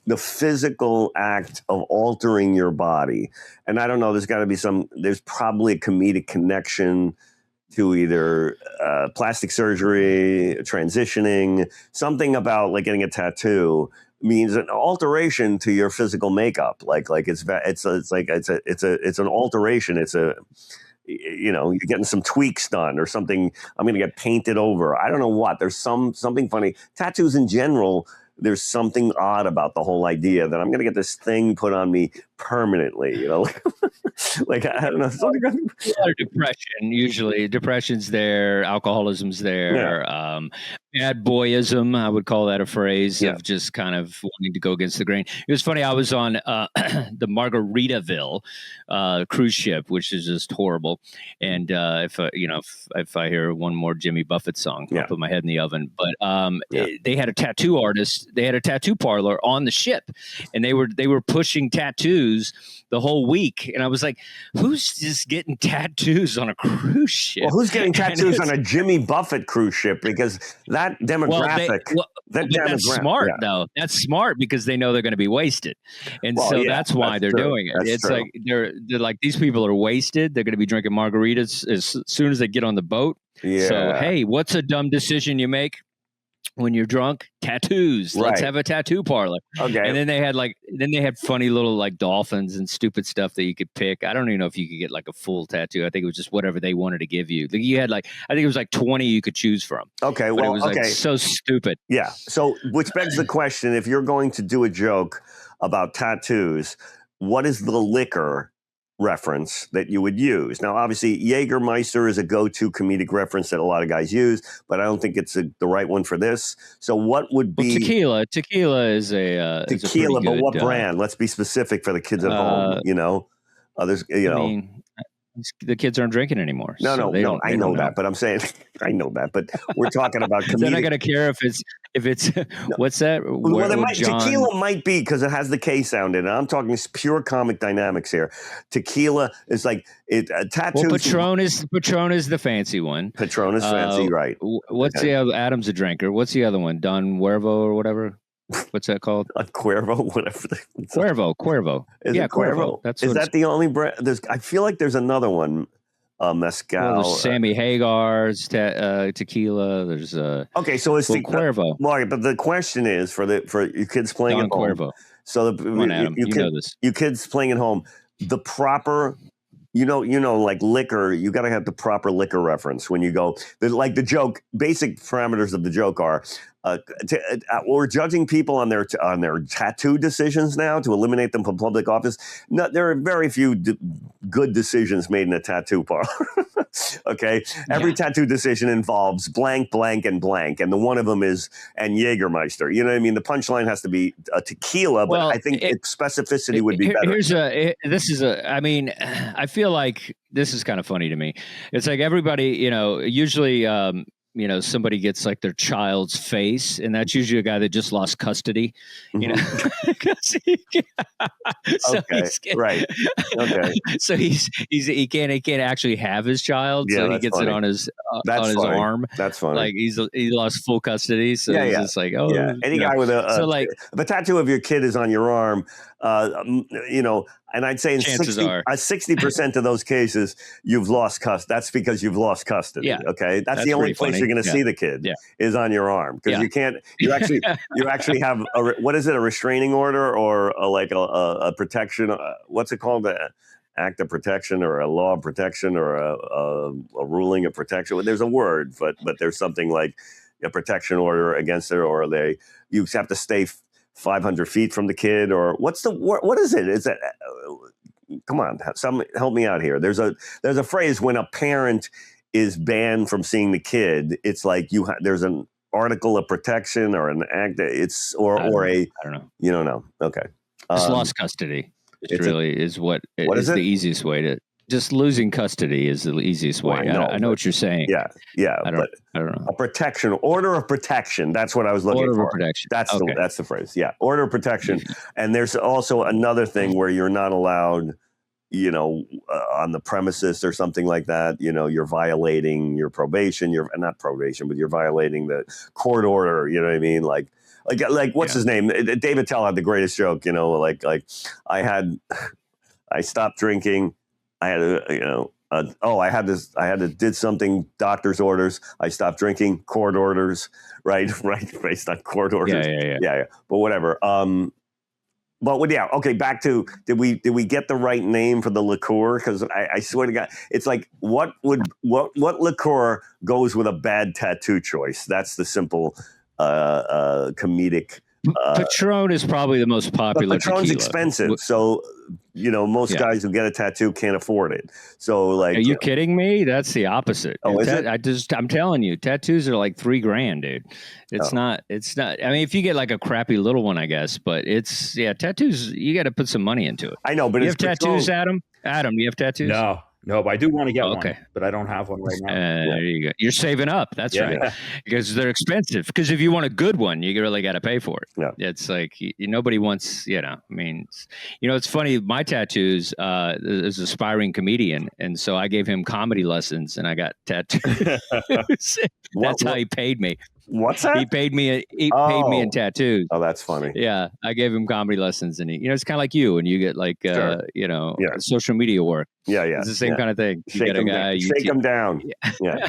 the physical act of altering your body. And I don't know, there's probably a comedic connection to either plastic surgery, transitioning, something about like getting a tattoo means an alteration to your physical makeup. Like it's an alteration. You're getting some tweaks done or something. I'm going to get painted over. I don't know what. There's something funny. Tattoos in general, there's something odd about the whole idea that I'm going to get this thing put on me permanently, like I don't know. A lot of depression, usually. Depression's there, alcoholism's there, bad boyism, I would call that a phrase of just kind of wanting to go against the grain. It was funny, I was on the Margaritaville cruise ship, which is just horrible. And if I hear one more Jimmy Buffett song, I'll put my head in the oven. But they had a tattoo artist, they had a tattoo parlor on the ship, and they were pushing tattoos the whole week. And I was like, who's just getting tattoos on a cruise ship? Well, who's getting tattoos on a Jimmy Buffett cruise ship? Because that demographic, that's smart though. That's smart because they know they're going to be wasted. And that's why they're doing it. It's true. Like, they're like, these people are wasted. They're going to be drinking margaritas as soon as they get on the boat. Yeah. So, hey, what's a dumb decision you make when you're drunk? Tattoos. Let's have a tattoo parlor. Okay. And then they had funny little like dolphins and stupid stuff that you could pick. I don't even know if you could get like a full tattoo. I think it was just whatever they wanted to give you. You had I think it was like 20 you could choose from. Okay. But well, it was like so stupid. Yeah. So, which begs the question: if you're going to do a joke about tattoos, what is the liquor reference that you would use? Now, obviously, Jägermeister is a go-to comedic reference that a lot of guys use, but I don't think it's the right one for this. So, what would be tequila? Tequila is a tequila, but what brand? Let's be specific for the kids at home. There's I mean, the kids aren't drinking anymore. No, so no, they no. don't, I they know don't that, but I'm saying I know that, but we're talking about They're not comedic. gonna care if it's what's that? Well, there might, John, tequila might be because it has the K sound in it. I'm talking pure comic dynamics here. Tequila is like tattoos. Patron is the fancy one. Patron is fancy, right? What's the other? Adam's a drinker. What's the other one? Don Huervo or whatever. What's that called? Cuervo, whatever. Cuervo. Is it Cuervo? Is that the only brand? I feel like there's another one. Mezcal. Well, there's Sammy Hagar's tequila. There's okay, so it's Cuervo. Well, but the question is for your kids playing Don at home. Cuervo. So Come on, Adam, you know this. You kids playing at home, the proper. You know, like liquor, you got to have the proper liquor reference when you go. Like the joke, basic parameters of the joke are, we're judging people on their tattoo decisions now to eliminate them from public office. No, there are very few good decisions made in a tattoo parlor. Okay, every tattoo decision involves blank, blank, and blank, and the one of them is and Jägermeister. You know what I mean? The punchline has to be a tequila, but I think specificity would be better. I mean, I feel like this is kind of funny to me. It's like everybody, usually, somebody gets like their child's face, and that's usually a guy that just lost custody, Right. Okay. So he can't actually have his child, so he gets it on his arm. That's funny. Like he lost full custody, so he's just like, any guy with if a tattoo of your kid is on your arm, and I'd say in 60% of those cases, you've lost custody. That's because you've lost custody. Yeah. Okay. That's the only place you're going to see the kid is on your arm because you can't, you actually have what is it? A restraining order or a protection? What's it called? Act of protection or a law of protection or a ruling of protection. There's a word, but there's something like a protection order against it, or you have to stay 500 feet from the kid, or what is it? Is that, come on, help me out here. There's a phrase when a parent is banned from seeing the kid. It's like there's an article of protection or an act. I don't know. You don't know. Okay. Just lost custody. Is what is it? The easiest way to. Just losing custody is the easiest way. I know what you're saying. Yeah. I don't know. A protection, order of protection. That's what I was looking for. Order of protection. That's the phrase. Yeah, order of protection. And there's also another thing where you're not allowed, on the premises or something like that. You're violating your probation. You're not probation, but you're violating the court order. You know what I mean? Like what's his name? David Tell had the greatest joke. I stopped drinking. I had did something, doctor's orders. I stopped drinking, court orders, right, based on court orders. Yeah. But whatever. Okay. Back to did we get the right name for the liqueur? Because I swear to God, it's like what liqueur goes with a bad tattoo choice? That's the simple comedic. Patron is probably the most popular. Patron's tequila. Expensive, so most guys who get a tattoo can't afford it. So, are you kidding me? That's the opposite. Oh, is it? I'm telling you, tattoos are like $3,000, dude. It's not. I mean, if you get like a crappy little one, I guess, but tattoos. You got to put some money into it. I know, but you have tattoos, Adam. Adam, do you have tattoos? No, but I do want to get one, but I don't have one right now. There you go. You're saving up. That's right. Because they're expensive. Because if you want a good one, you really got to pay for it. Yeah. It's like nobody wants, it's funny. My tattoos is an aspiring comedian. And so I gave him comedy lessons and I got tattoos. That's how he paid me. What's that? He paid me in tattoos. Oh, that's funny. Yeah, I gave him comedy lessons, and it's kind of like you, and you get like social media work. Yeah, it's the same kind of thing. Shake him down. Yeah,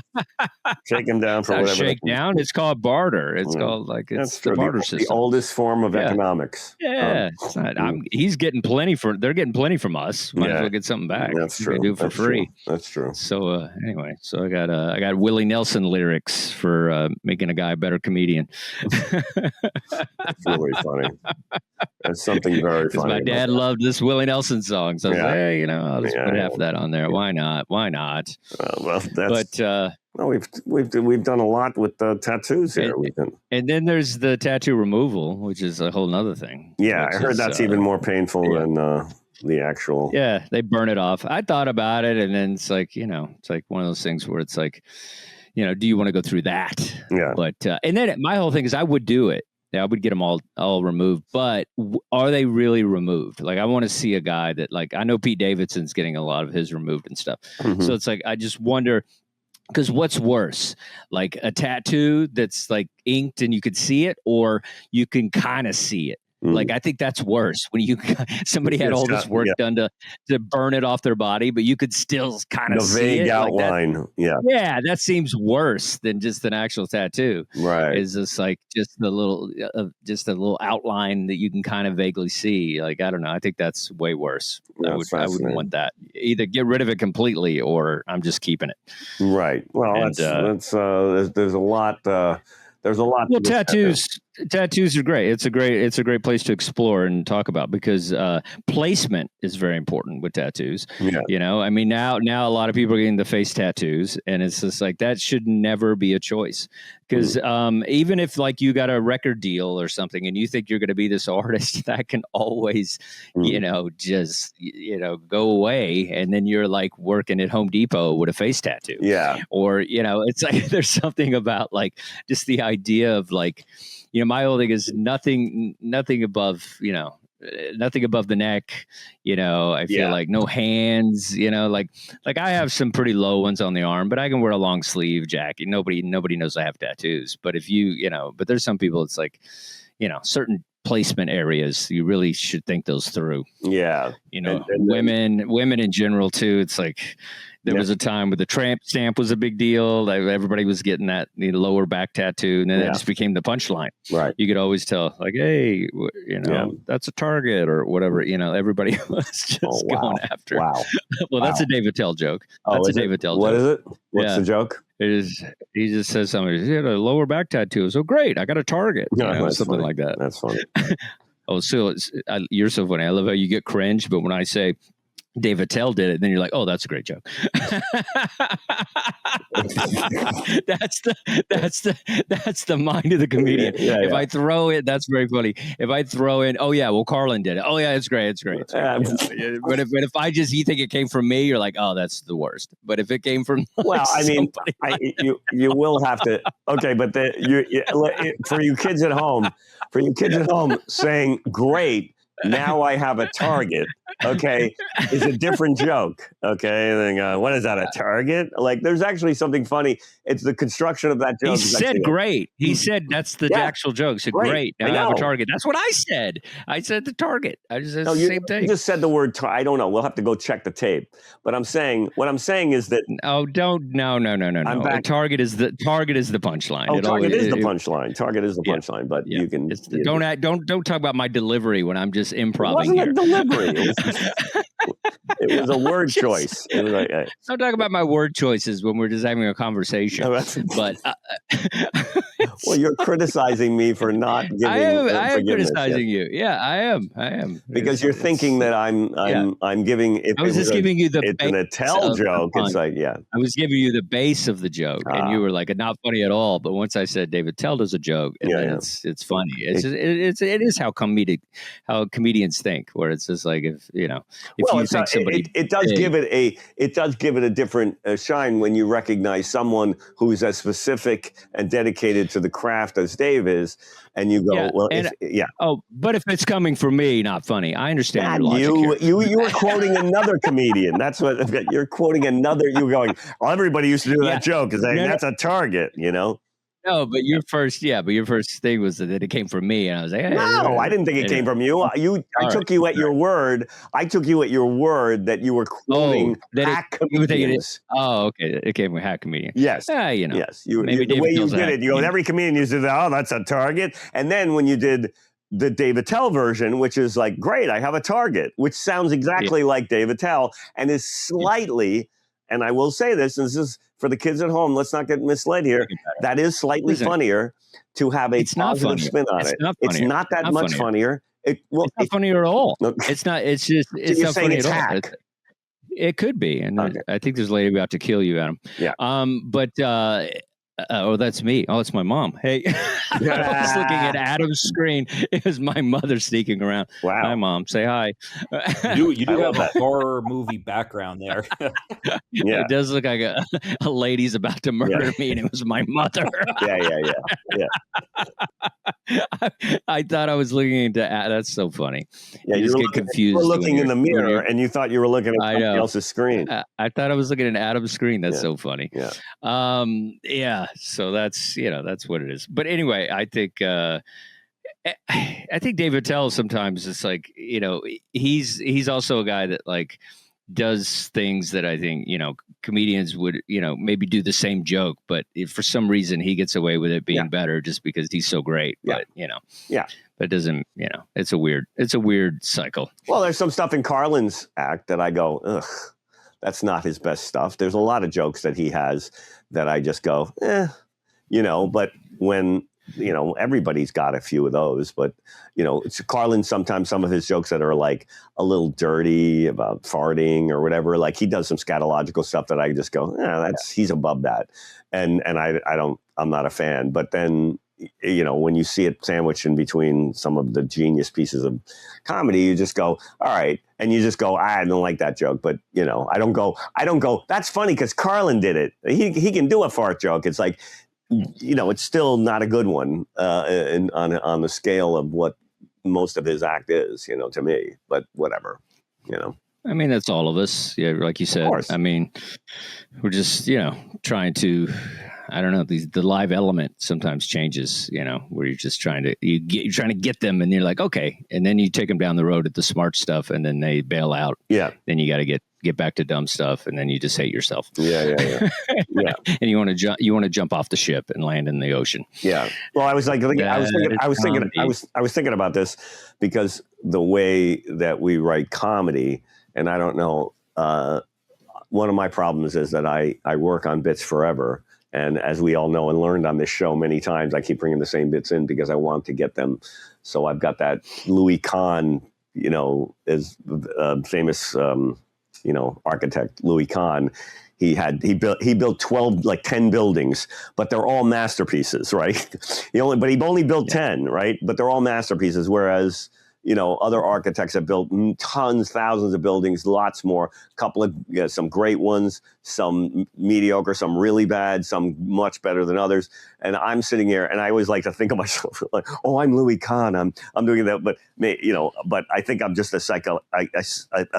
shake him down for whatever. Shake down. It's called barter. It's called it's the barter system. The oldest form of economics. Yeah, it's not, he's getting plenty they're getting plenty from us. Might as well get something back. That's true. Do it for free. That's true. So anyway, I got Willie Nelson lyrics for making a guy a better comedian. It's really funny. That's something very funny. My dad loved this Willie Nelson song, so I was like, hey, I'll just put half of that on there. Why not? We've done a lot with tattoos here. And then there's the tattoo removal, which is a whole nother thing. Yeah, I heard that's even more painful than. the actual. Yeah, they burn it off. I thought about it, and then it's like, it's like one of those things where it's like, do you want to go through that? Yeah. But and then my whole thing is I would do it. Yeah, I would get them all removed. But are they really removed? Like, I want to see a guy that, like, I know Pete Davidson's getting a lot of his removed and stuff. Mhm. So it's like, I just wonder, because what's worse, like a tattoo that's like inked and you could see it, or you can kind of see it. Like, I think that's worse when somebody had all this work done to burn it off their body, but you could still kind of see it. The vague outline. Like yeah, that seems worse than just an actual tattoo. Right. Is just like just a little outline that you can kind of vaguely see. Like, I don't know. I think that's way worse. I wouldn't want that. Either get rid of it completely, or I'm just keeping it. Right. Well, and, there's a lot. There's a lot. Well, tattoos are great. It's a great place to explore and talk about, because placement is very important with tattoos. Yeah. I mean, now a lot of people are getting the face tattoos, and it's just like, that should never be a choice. Because even if, like, you got a record deal or something and you think you're going to be this artist, that can always, just go away, and then you're like working at Home Depot with a face tattoo. Yeah. Or it's like there's something about, like, just the idea of, like, my whole thing is nothing above, nothing above the neck. I feel like no hands. Like I have some pretty low ones on the arm, but I can wear a long sleeve jacket. Nobody knows I have tattoos. But if but there's some people, it's like, certain placement areas, you really should think those through. Yeah. And women in general too. It's like, there was a time where the tramp stamp was a big deal. Everybody was getting that lower back tattoo, and then it just became the punchline. Right. You could always tell, like, hey, that's a Target or whatever. Everybody was just going after. Wow. Well, that's a Dave Attell joke. That's a Dave Attell joke. What is it? What's the joke? It is. He just says something. He had a lower back tattoo. So great. I got a Target. Something funny. like that. That's funny. Oh, so you're so funny. I love how you get cringe, but when I say Dave Attell did it, then you're like, oh, that's a great joke. That's the mind of the comedian. If I throw it, that's very funny. If I throw in, oh yeah, well, Carlin did it. Oh yeah, it's great. It's great. But if I just, you think it came from me, you're like, oh, that's the worst. But if it came from, well, I mean, you will have to. Okay, but for you kids at home, saying great. Now I have a Target, okay, is a different joke, okay? And then, what is that, a Target? Like, there's actually something funny. It's the construction of that joke. He said great. He said that's the actual joke. He said great. Now I have a Target. That's what I said. I said the Target. I just said the same thing. You just said the word, I don't know. We'll have to go check the tape. But what I'm saying is that. Oh, no. Target is the punchline. Oh, Target is the punchline. Target is the punchline, but you can. Don't talk about my delivery when I'm just improving. It wasn't a delivery. It was a word choice. It was like, don't talk about my word choices when we're just having a conversation. But well, you're criticizing me for not giving. I am criticizing you. Yeah, I am. Because you're thinking that I'm giving. I was just giving you the. It's an Attell joke. It's like I was giving you the base of the joke, and you were like, not funny at all. But once I said David Attell does a joke, and then it's funny. It is how comedians think, where it's just like, if you think somebody, it does give it a different shine when you recognize someone who's as specific and dedicated to the craft as Dave is, and you go, but if it's coming from me, not funny. I understand your logic you were quoting another comedian. That's what you're quoting another. You're going, everybody used to do that joke, is saying that's a Target, No, but your first thing was that it came from me, and I was like, no, I didn't think it came from you. I took you at your word. I took you at your word that you were quoting hack comedians. Okay, it came from hack comedian. Yes, yes. The way you did it, you go, every comedian used to do that. Oh, that's a Target. And then when you did the Dave Attell version, which is like, great, I have a Target, which sounds exactly like Dave Attell and is slightly. And I will say this, and this is for the kids at home, let's not get misled here. That is slightly funnier to have a positive spin on it. It's not that much funnier. It's not funnier at all. It's not. It's just. It's not funny at all. Hack. It could be, and I think there's a lady about to kill you, Adam. Yeah. But Oh, that's me. Oh, it's my mom. Hey, I was looking at Adam's screen. It was my mother sneaking around. Wow. Hi, Mom. Say hi. You I do love have a that. horror movie background there. Yeah. It does look like a lady's about to murder me, and it was my mother. Yeah. I thought I was looking into. That's so funny. Yeah, You just get confused. You were looking in the when mirror, you're- and you thought you were looking at I somebody know. else's screen. I thought I was looking at Adam's screen. That's so funny. Yeah. Yeah. So that's that's what it is. But anyway, I think Dave Attell sometimes it's like he's also a guy that like does things that I think comedians would maybe do the same joke, but if for some reason he gets away with it being better just because he's so great. Yeah. But that doesn't it's a weird cycle. Well, there's some stuff in Carlin's act that I go, ugh, that's not his best stuff. There's a lot of jokes that he has that I just go, but when, everybody's got a few of those, but, it's Carlin, sometimes some of his jokes that are like a little dirty about farting or whatever, like he does some scatological stuff that I just go, he's above that. And I'm not a fan, but then, when you see it sandwiched in between some of the genius pieces of comedy, you just go, all right. And you just go, I don't like that joke. But, I don't go, that's funny because Carlin did it. He can do a fart joke. It's like, it's still not a good one on the scale of what most of his act is, to me. But whatever, I mean, that's all of us. Yeah, like you said. I mean, we're just, trying to, I don't know, the live element sometimes changes, where you're just trying to get them and you're like, okay. And then you take them down the road at the smart stuff and then they bail out. Yeah. Then you got to get back to dumb stuff and then you just hate yourself. Yeah. And you want to jump off the ship and land in the ocean. Yeah. Well, I was thinking about this because the way that we write comedy, and I don't know, one of my problems is that I work on bits forever. And as we all know and learned on this show many times, I keep bringing the same bits in because I want to get them. So I've got that Louis Kahn, is famous, architect Louis Kahn. He built 10 buildings, but they're all masterpieces, right? He only built 10, right? But they're all masterpieces. Whereas, other architects have built thousands of buildings, lots more, couple of, some great ones, some mediocre, some really bad, some much better than others. And I'm sitting here and I always like to think of myself like, oh, I'm Louis Kahn. I'm doing that. But, but I think I'm just a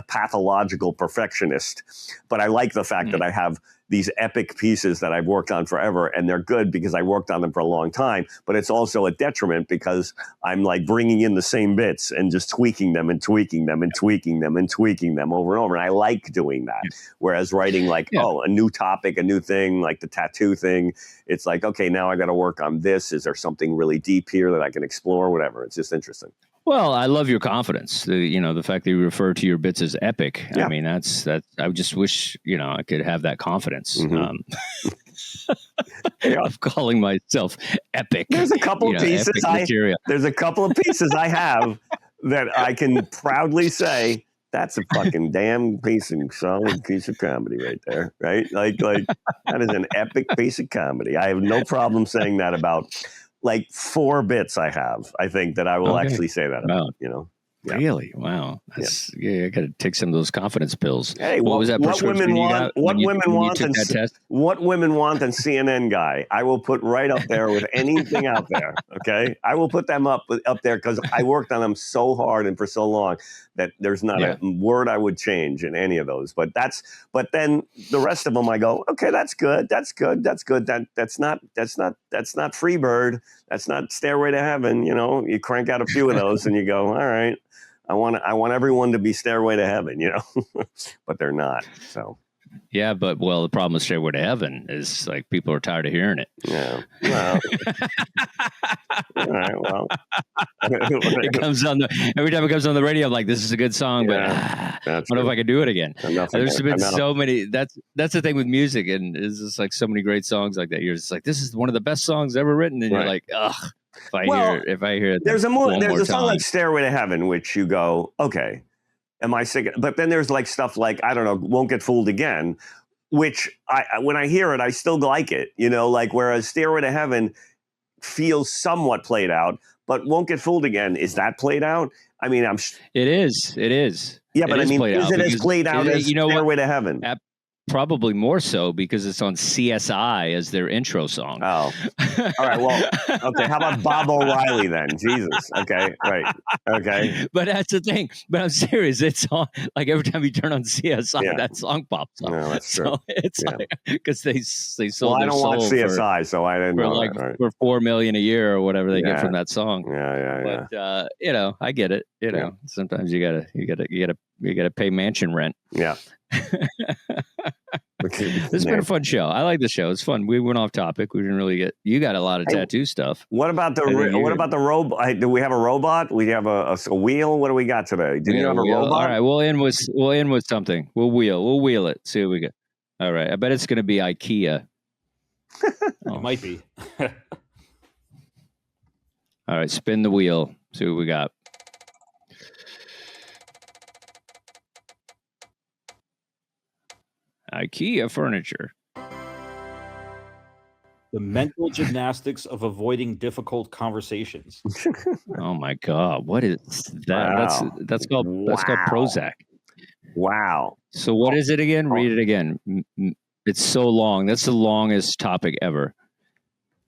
pathological perfectionist. But I like the fact that I have these epic pieces that I've worked on forever, and they're good because I worked on them for a long time, but it's also a detriment because I'm like bringing in the same bits and just tweaking them and tweaking them and tweaking them and tweaking them over and over. And I like doing that. Whereas writing a new topic, a new thing, like the tattoo thing, it's like, okay, now I got to work on this. Is there something really deep here that I can explore? Whatever. It's just interesting. Well, I love your confidence. The fact that you refer to your bits as epic. Yeah. I mean, that's. I just wish I could have that confidence. Of calling myself epic. There's a couple pieces. There's a couple of pieces I have that I can proudly say that's a fucking damn solid piece of comedy right there, right? Like that is an epic piece of comedy. I have no problem saying that about. Like 4 bits I have, I think that I will actually say that about, Yeah. Really? Wow. That's, I got to take some of those confidence pills. Hey, what was that? What women want? What women want? What women want? And CNN guy, I will put right up there with anything out there. Okay, I will put them up there because I worked on them so hard and for so long that there's not a word I would change in any of those. But then the rest of them, I go, okay, that's good. That's good. That's good. That's not Freebird. That's not Stairway to Heaven. You crank out a few of those and you go, all right. I want everyone to be Stairway to Heaven, but they're not. So, yeah, but the problem with Stairway to Heaven is like people are tired of hearing it. Yeah. Well, all right. Well, it comes on every time it comes on the radio. I'm like, this is a good song, but I don't know if I can do it again. There's been so many. That's the thing with music, and it's just like so many great songs like that. You're just like, this is one of the best songs ever written, and you're like, ugh. If I hear there's a song like Stairway to Heaven, which you go, okay, am I sick? But then there's like stuff like, I don't know, Won't Get Fooled Again, which when I hear it, I still like it, you know, like whereas Stairway to Heaven feels somewhat played out, but Won't Get Fooled Again. Is that played out? I mean, It is. It is. yeah, but I mean, played is out it as because played out as you know what? Stairway to Heaven? Probably more so because it's on CSI as their intro song. Oh, all right. Well, okay. How about Bob O'Reilly then? Jesus. Okay. Right. Okay. But that's the thing. But I'm serious. It's on like every time you turn on CSI, that song pops up. No, that's true. So it's like because they sold Well, I their don't watch soul CSI, so I didn't for know like that. Right. for $4 million a year or whatever they get from that song. Yeah. But you know, I get it. You know, sometimes you gotta pay mansion rent. Yeah. This has been a fun show. I like the show. It's fun. We went off topic. We didn't really get. You got a lot of tattoo stuff. What about the robot? Do we have a robot? We have a wheel. What do we got today? Do you have a robot? All right, we'll end with something. We'll wheel it. See what we get. All right. I bet it's going to be IKEA. It might be. All right, spin the wheel. See what we got. IKEA furniture. The mental gymnastics of avoiding difficult conversations. Oh my God! What is that? Wow. That's called Prozac. Wow. So what is it again? Read it again. It's so long. That's the longest topic ever.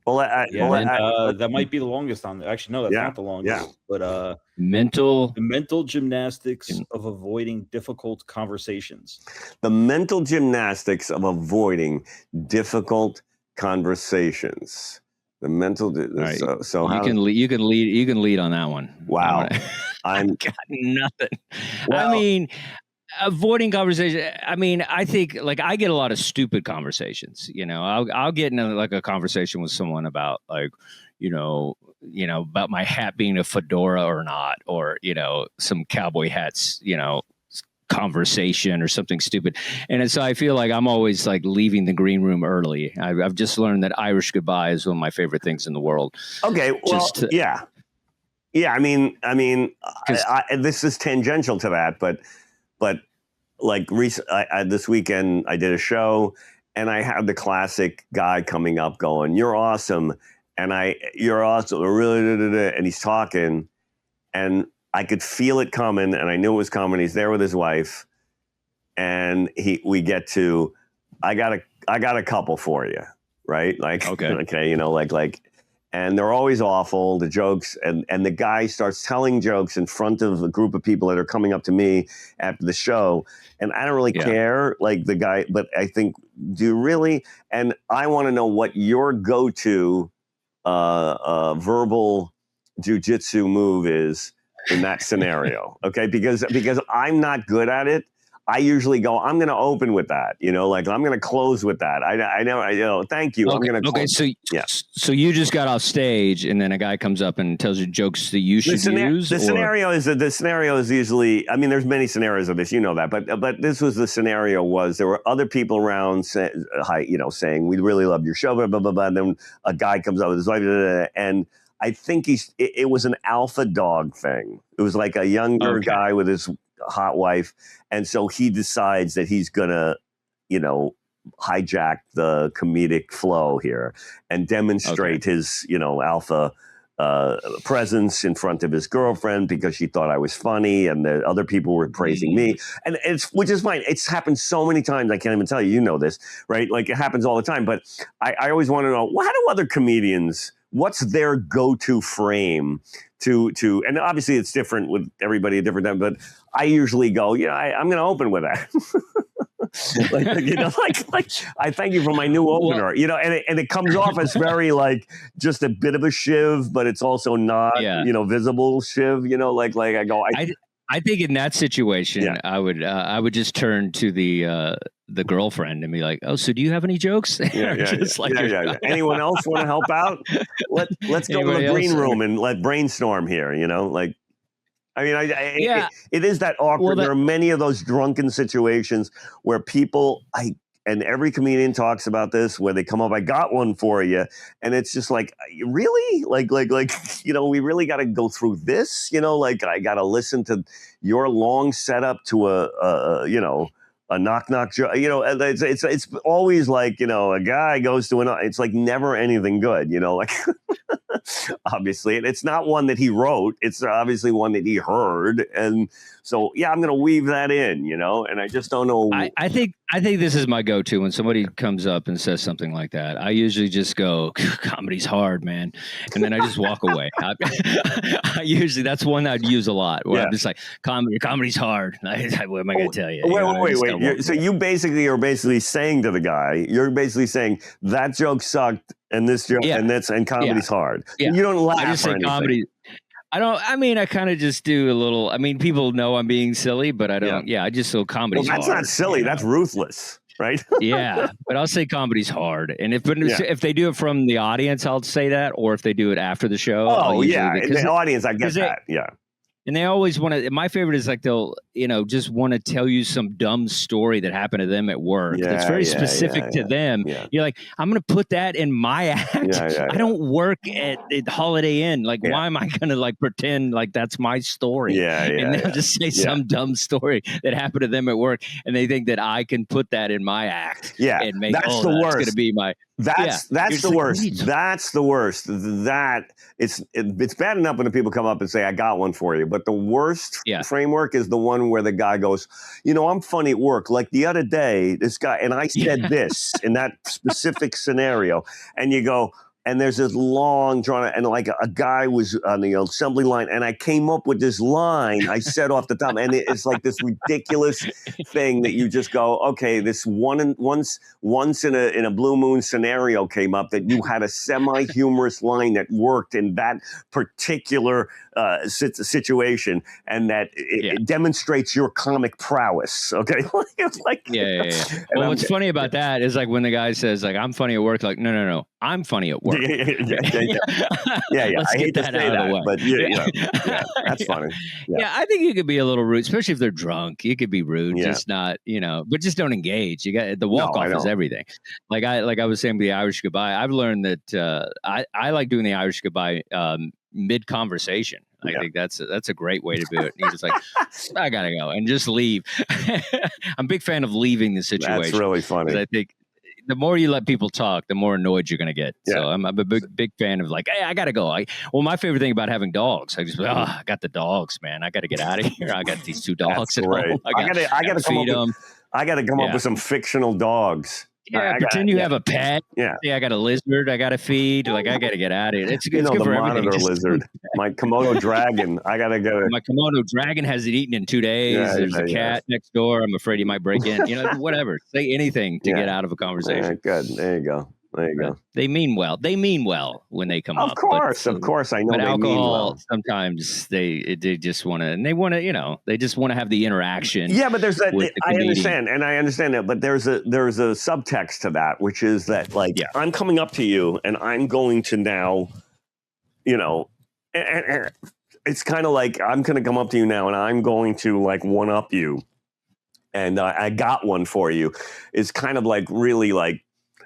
Well, that might be the longest on there. Actually, no, that's not the longest. Yeah. But the mental gymnastics of avoiding difficult conversations. The mental gymnastics of avoiding difficult conversations. The mental. Right. So you can lead on that one. Wow. I got nothing. Well, I mean, avoiding conversation. I mean, I think like I get a lot of stupid conversations. You know, I'll get into like a conversation with someone about like, you know, about my hat being a fedora or not, or you know, some cowboy hats, you know, conversation or something stupid. And so I feel like I'm always like leaving the green room early. I've just learned that Irish goodbye is one of my favorite things in the world. Okay. Well, yeah. I mean, this is tangential to that, but like this weekend I did a show and I had the classic guy coming up going, "You're awesome." And "You're awesome." Really, and he's talking and I could feel it coming and I knew it was coming. He's there with his wife and we get to, I got a couple for you. Right. Like, okay. You know, like, and they're always awful, the jokes. And the guy starts telling jokes in front of a group of people that are coming up to me after the show. And I don't really care, like the guy, but I think, do you really? And I want to know what your go-to verbal jujitsu move is in that scenario. Okay. Because I'm not good at it. I usually go, I'm going to open with that, you know, like I'm going to close with that. I know, thank you. Okay, I'm going to close. So you just got off stage and then a guy comes up and tells you jokes that you should use? The scenario is usually, I mean, there's many scenarios of this, you know that, but this was the scenario was there were other people around saying, we really loved your show, blah, blah, blah, blah. And then a guy comes up with his wife, and I think it was an alpha dog thing. It was like a younger guy with his hot wife. And so he decides that he's going to, hijack the comedic flow here and demonstrate his, alpha presence in front of his girlfriend because she thought I was funny and the other people were praising me. And which is fine. It's happened so many times. I can't even tell you, you know this, right? Like it happens all the time. But I always want to know, how do other comedians, what's their go-to frame to, and obviously it's different with everybody at different time, but I usually go, I'm going to open with that. like I thank you for my new opener, and it comes off as very like just a bit of a shiv, but it's also not, visible shiv, I go, I think in that situation, I would just turn to the girlfriend and be like, "Oh, so do you have any jokes?" Anyone else want to help out? Let's go to the green room and let brainstorm here. It is that awkward. There are many of those drunken situations where people, and every comedian talks about this, where they come up, I got one for you. And it's just like, really? Like, we really got to go through this, I got to listen to your long setup to a knock joke. You know, it's always like, you know, a guy goes to it's like never anything good, you know, like obviously. And it's not one that he wrote. It's obviously one that he heard. And so, yeah, I'm going to weave that in, you know, and I just don't know. I think this is my go-to when somebody comes up and says something like that. I usually just go, comedy's hard, man. And then I just walk away. I usually, that's one I'd use a lot where I'm just like, comedy's hard. What am I going to tell you? Wait. So you basically are saying to the guy, you're basically saying that joke sucked and this joke and comedy's hard. Yeah. You don't laugh I just or say anything. comedy. I kind of just do a little, people know I'm being silly, but I don't, I just so comedy's hard. That's not silly. That's ruthless, right? Yeah, but I'll say comedy's hard. And if they do it from the audience, I'll say that. Or if they do it after the show. The audience, I get that. Yeah. And they always want to, my favorite is like they'll, just want to tell you some dumb story that happened to them at work. That's very specific to them. Yeah. You're like, I'm going to put that in my act. I don't work at Holiday Inn. Like, why am I going to like pretend like that's my story? And they'll just say some dumb story that happened to them at work. And they think that I can put that in my act. Yeah. And make, that's the worst. Going to be my... That's the worst. That's the worst. That it's bad enough when the people come up and say, I got one for you. But the worst framework is the one where the guy goes, I'm funny at work. Like the other day, this guy, and I said this in that specific scenario. And you go, and there's this long drawn, and like a guy was on the assembly line, and I came up with this line I said off the top, and it's like this ridiculous thing that you just go, okay, this once in a blue moon scenario came up that you had a semi-humorous line that worked in that particular situation, and that it demonstrates your comic prowess. Okay, it's like Well, what's funny about that is like when the guy says like I'm funny at work, like no, I'm funny at work. Yeah. Let's I hate get that out of the way. But that's funny. Yeah, I think you could be a little rude, especially if they're drunk. You could be rude, just not, but just don't engage. You got the walk off is everything. Like I was saying with the Irish goodbye, I've learned that I like doing the Irish goodbye mid conversation. I think that's a great way to do it. You're just like, I gotta go and just leave. I'm a big fan of leaving the situation. That's really funny. I think the more you let people talk, the more annoyed you're going to get. Yeah. So I'm a big fan of like, hey, I got to go. My favorite thing about having dogs, I just, I got the dogs, man. I got to get out of here. I got these two dogs at home. I got to feed them. I got to come up with some fictional dogs. Yeah, pretend you have a pet. Yeah, I got a lizard I got to feed. Like, I got to get out of it. It's good the for monitor everything. Lizard. My Komodo dragon. I got to go. My Komodo dragon has it eaten in 2 days. There's a cat next door. I'm afraid he might break in. Whatever. Say anything to get out of a conversation. Good. There you go. They mean well. They mean well when they come up. Of course, I know. But they alcohol, mean well. Sometimes they just want to, and they want to, they just want to have the interaction. Yeah, but there's that. I understand that. But there's a subtext to that, which is that I'm coming up to you, and I'm going to now, it's kind of like I'm going to come up to you now, and I'm going to like one up you, and I got one for you. It's kind of like really like.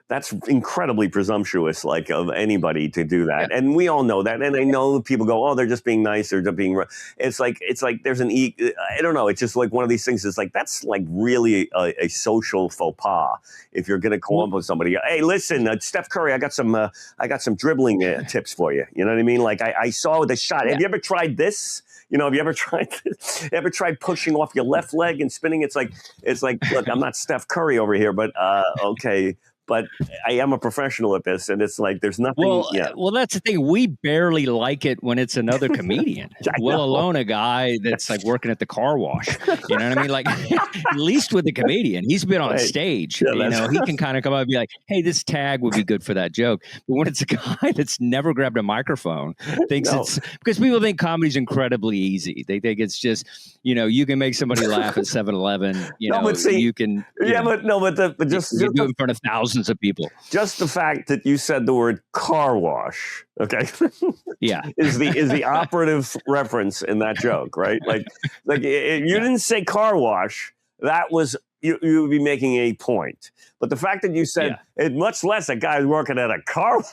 That's incredibly presumptuous, like of anybody to do that, and we all know that. And I know people go, "Oh, they're just being nice. They're just being." It's like there's I don't know. It's just like one of these things. It's like that's like really a social faux pas. If you're going to come up with somebody, hey, listen, Steph Curry, I got some dribbling tips for you. You know what I mean? Like I saw the shot. Have you ever tried this? Have you ever tried pushing off your left leg and spinning? It's like, look, I'm not Steph Curry over here, but okay. But I am a professional at this, and it's like there's nothing. Well, that's the thing. We barely like it when it's another comedian, alone a guy that's like working at the car wash. You know what I mean? Like, at least with the comedian, he's been on stage. Yeah, he can kind of come up and be like, "Hey, this tag would be good for that joke." But when it's a guy that's never grabbed a microphone, it's because people think comedy's incredibly easy. They think it's just you can make somebody laugh at 7-Eleven. You can. But just do it in front of thousands of people. Just the fact that you said the word car wash, okay, is the operative reference in that joke, right? Like if you didn't say car wash, that was you would be making a point. But the fact that you said it, much less a guy working at a car wash.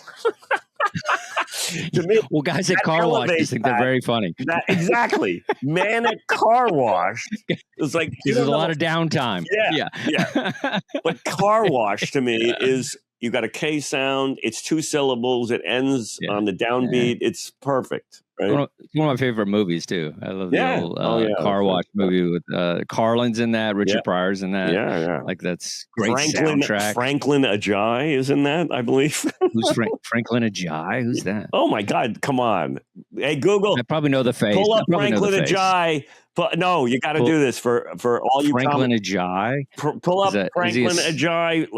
To me, Well, guys at that car washes elevates think they're that. very funny. Exactly. Man at car wash. It's like There's a lot of downtime. Yeah. But car wash to me is you got a K sound. It's 2 syllables. It ends on the downbeat. It's perfect. Right? It's one of my favorite movies too. I love the old car wash movie with Carlin's in that, Richard Pryor's in that. Yeah. Like that's great soundtrack. Franklin Ajayi is in that, I believe. Who's Franklin Ajayi? Who's that? Oh my God! Come on, hey Google. I probably know the face. Pull up Franklin Ajayi. No, you got to do this for all you. Franklin Ajayi. Pull up Franklin Ajayi.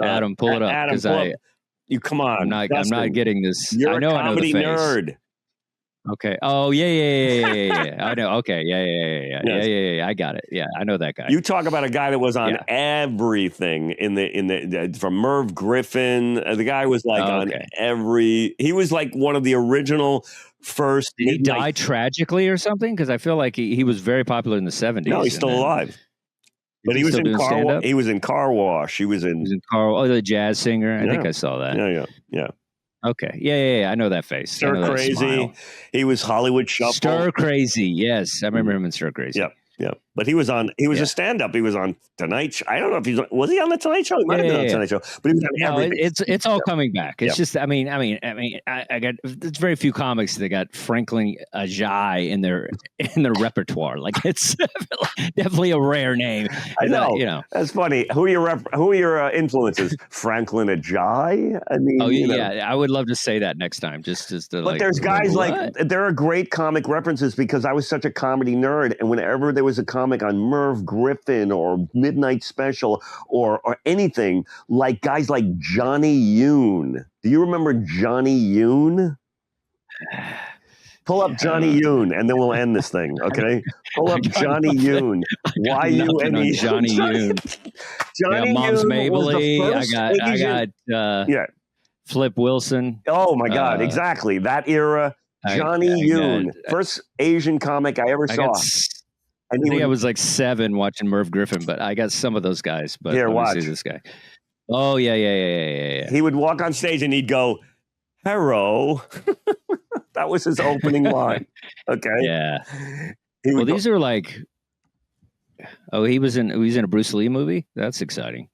Adam, pull it up. Adam, you come on. I'm not getting this. You're I know a comedy I know the face. nerd. Okay. Oh yeah. I know. Okay. Yeah. I got it. Yeah, I know that guy. You talk about a guy that was on everything in the from Merv Griffin. The guy was like on every. He was like one of the original first. Did he die tragically or something? Because I feel like he was very popular in the 70s. No, he's still alive. But he was in Car Wash. He was in Car Wash. He was in the jazz singer. I think I saw that. Yeah. Okay. Yeah. I know that face. Stir Crazy. He was Hollywood Shuffle. Stir Crazy. Yes, I remember him in Stir Crazy. Yeah. But he was on. He was a stand-up. He was on Tonight Show. I don't know if was he on the Tonight Show? He might have been on the Tonight Show. But he was on everything. It's all coming back. It's just. I got. There's very few comics that got Franklin Ajayi in their repertoire. Like it's definitely a rare name. I know. That's funny. Who are your influences? Franklin Ajayi. I mean. Oh yeah. I would love to say that next time. Just to. But there's guys like there are great comic references because I was such a comedy nerd, and whenever there was a comic on Merv Griffin or Midnight Special or anything, like guys like Johnny Yoon. Do you remember Johnny Yoon? Pull up Johnny Yoon, and then we'll end this thing, okay? Pull up Johnny Yoon. Y-U-N-E. Johnny Yoon. Johnny Mom's Yoon Mabley. was the first Flip Wilson. Oh, my God, exactly. That era. Johnny Yoon. First Asian comic I ever saw. I think I was like 7 watching Merv Griffin, but I got some of those guys. But here, watch this guy. Oh yeah. He would walk on stage and he'd go, "Hello." That was his opening line. Okay. Yeah. These are like. Oh, he was in a Bruce Lee movie. That's exciting.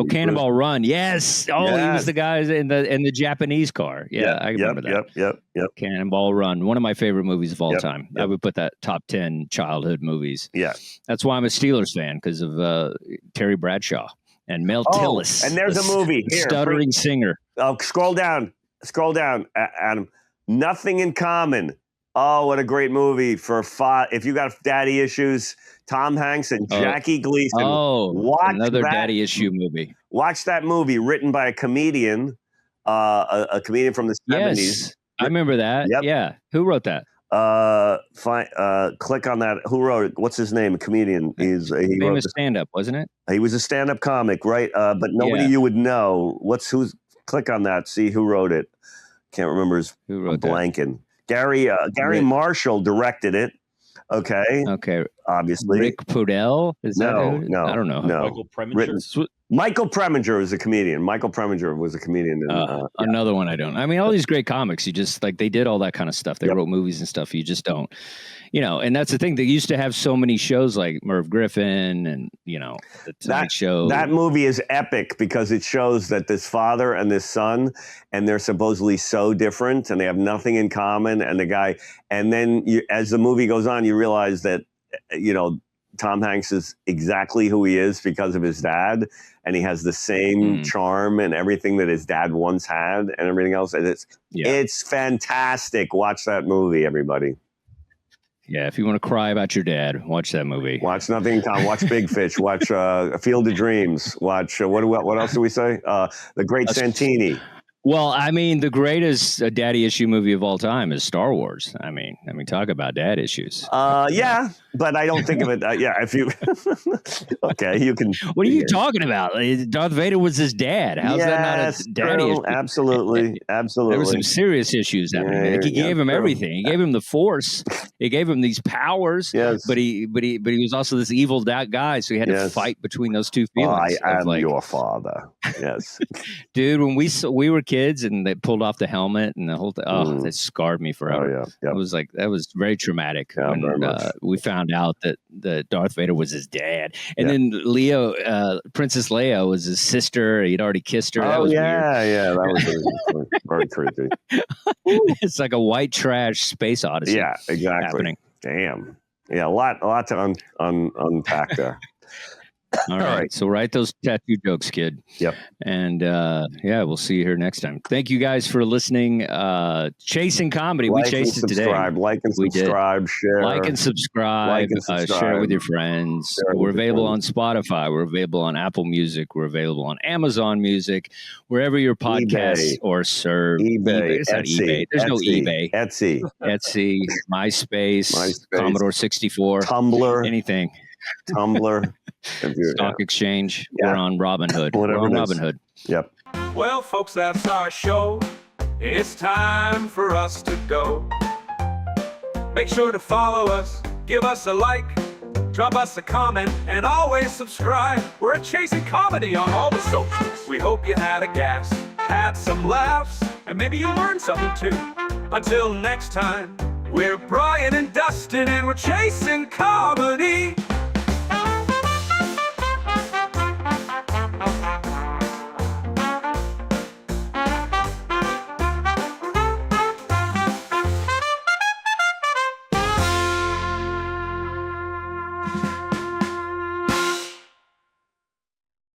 Cannonball Run. Yes. Oh, he was the guy in the Japanese car. Yeah, I remember that. Yep. Cannonball Run. One of my favorite movies of all time. I would put that top 10 childhood movies. Yeah. That's why I'm a Steelers fan, because of Terry Bradshaw and Mel Tillis. And there's a movie here. Stuttering singer. Oh, scroll down, Adam. Nothing in Common. Oh, what a great movie for if you got daddy issues. Tom Hanks and Jackie Gleason. Oh, another daddy issue movie. Watch that movie, written by a comedian, a comedian from the 70s. Yes, I remember that. Yep. Yeah. Who wrote that? Click on that. Who wrote it? What's his name? A comedian. He famous stand-up, wasn't it? He was a stand-up comic, right? But nobody you would know. Click on that. See who wrote it. Can't remember who wrote blanking. That. Gary Marshall directed it. Okay. Obviously. Rick Podell? No. I don't know. No. Michael Preminger? Michael Preminger was a comedian. Michael Preminger was a comedian. Another one I don't. I mean, all these great comics, you just they did all that kind of stuff. They wrote movies and stuff. You just don't, and that's the thing. They used to have so many shows like Merv Griffin and, the Tonight Show. That movie is epic because it shows that this father and this son, and they're supposedly so different and they have nothing in common. And then as the movie goes on, you realize that, Tom Hanks is exactly who he is because of his dad, and he has the same charm and everything that his dad once had and everything else. And it's fantastic. Watch that movie, everybody. Yeah, if you want to cry about your dad, watch that movie. Watch Nothing in Common. Watch Big Fish. Watch A Field of Dreams. Watch what else do we say? The Great Santini. Well, I mean, the greatest daddy issue movie of all time is Star Wars. I mean, talk about dad issues. Yeah, but I don't think of it. If you, okay, you can. What are you talking about? Darth Vader was his dad. How's that not a daddy issue? Absolutely. There were some serious issues happening. He gave him everything. He gave him the Force. He gave him these powers. Yes. But he was also this evil guy. So he had to fight between those two feelings. I am your father. Yes. Dude, when we were kids and they pulled off the helmet and the whole thing, that scarred me Oh forever. yeah. Yeah. It was like, that was very traumatic Yeah, when very much. we found out that Darth Vader was his dad. And Yeah. then Princess Leia was his sister. He'd already kissed her. That was weird. Yeah. That was very creepy. It's like a white trash space odyssey. Yeah, exactly. Happening. Damn. Yeah, a lot to unpack there. All right. So write those tattoo jokes, kid. Yep. And we'll see you here next time. Thank you guys for listening. Chasing Comedy. We chased it today. Like and subscribe, share. Like and subscribe. Share it with your friends. We're available on Spotify. We're available on Apple Music. We're available on Amazon Music. Wherever your podcasts are served. eBay. It's not eBay. There's no eBay. Etsy. MySpace. Commodore 64. Tumblr. Anything. Tumblr. Stock Exchange. Yeah. We're on Robinhood. Whatever we're on Robinhood. Yep. Well, folks, that's our show. It's time for us to go. Make sure to follow us, give us a like, drop us a comment, and always subscribe. We're Chasing Comedy on all the socials. We hope you had a gas, had some laughs, and maybe you learned something too. Until next time, we're Brian and Dustin, and we're Chasing Comedy.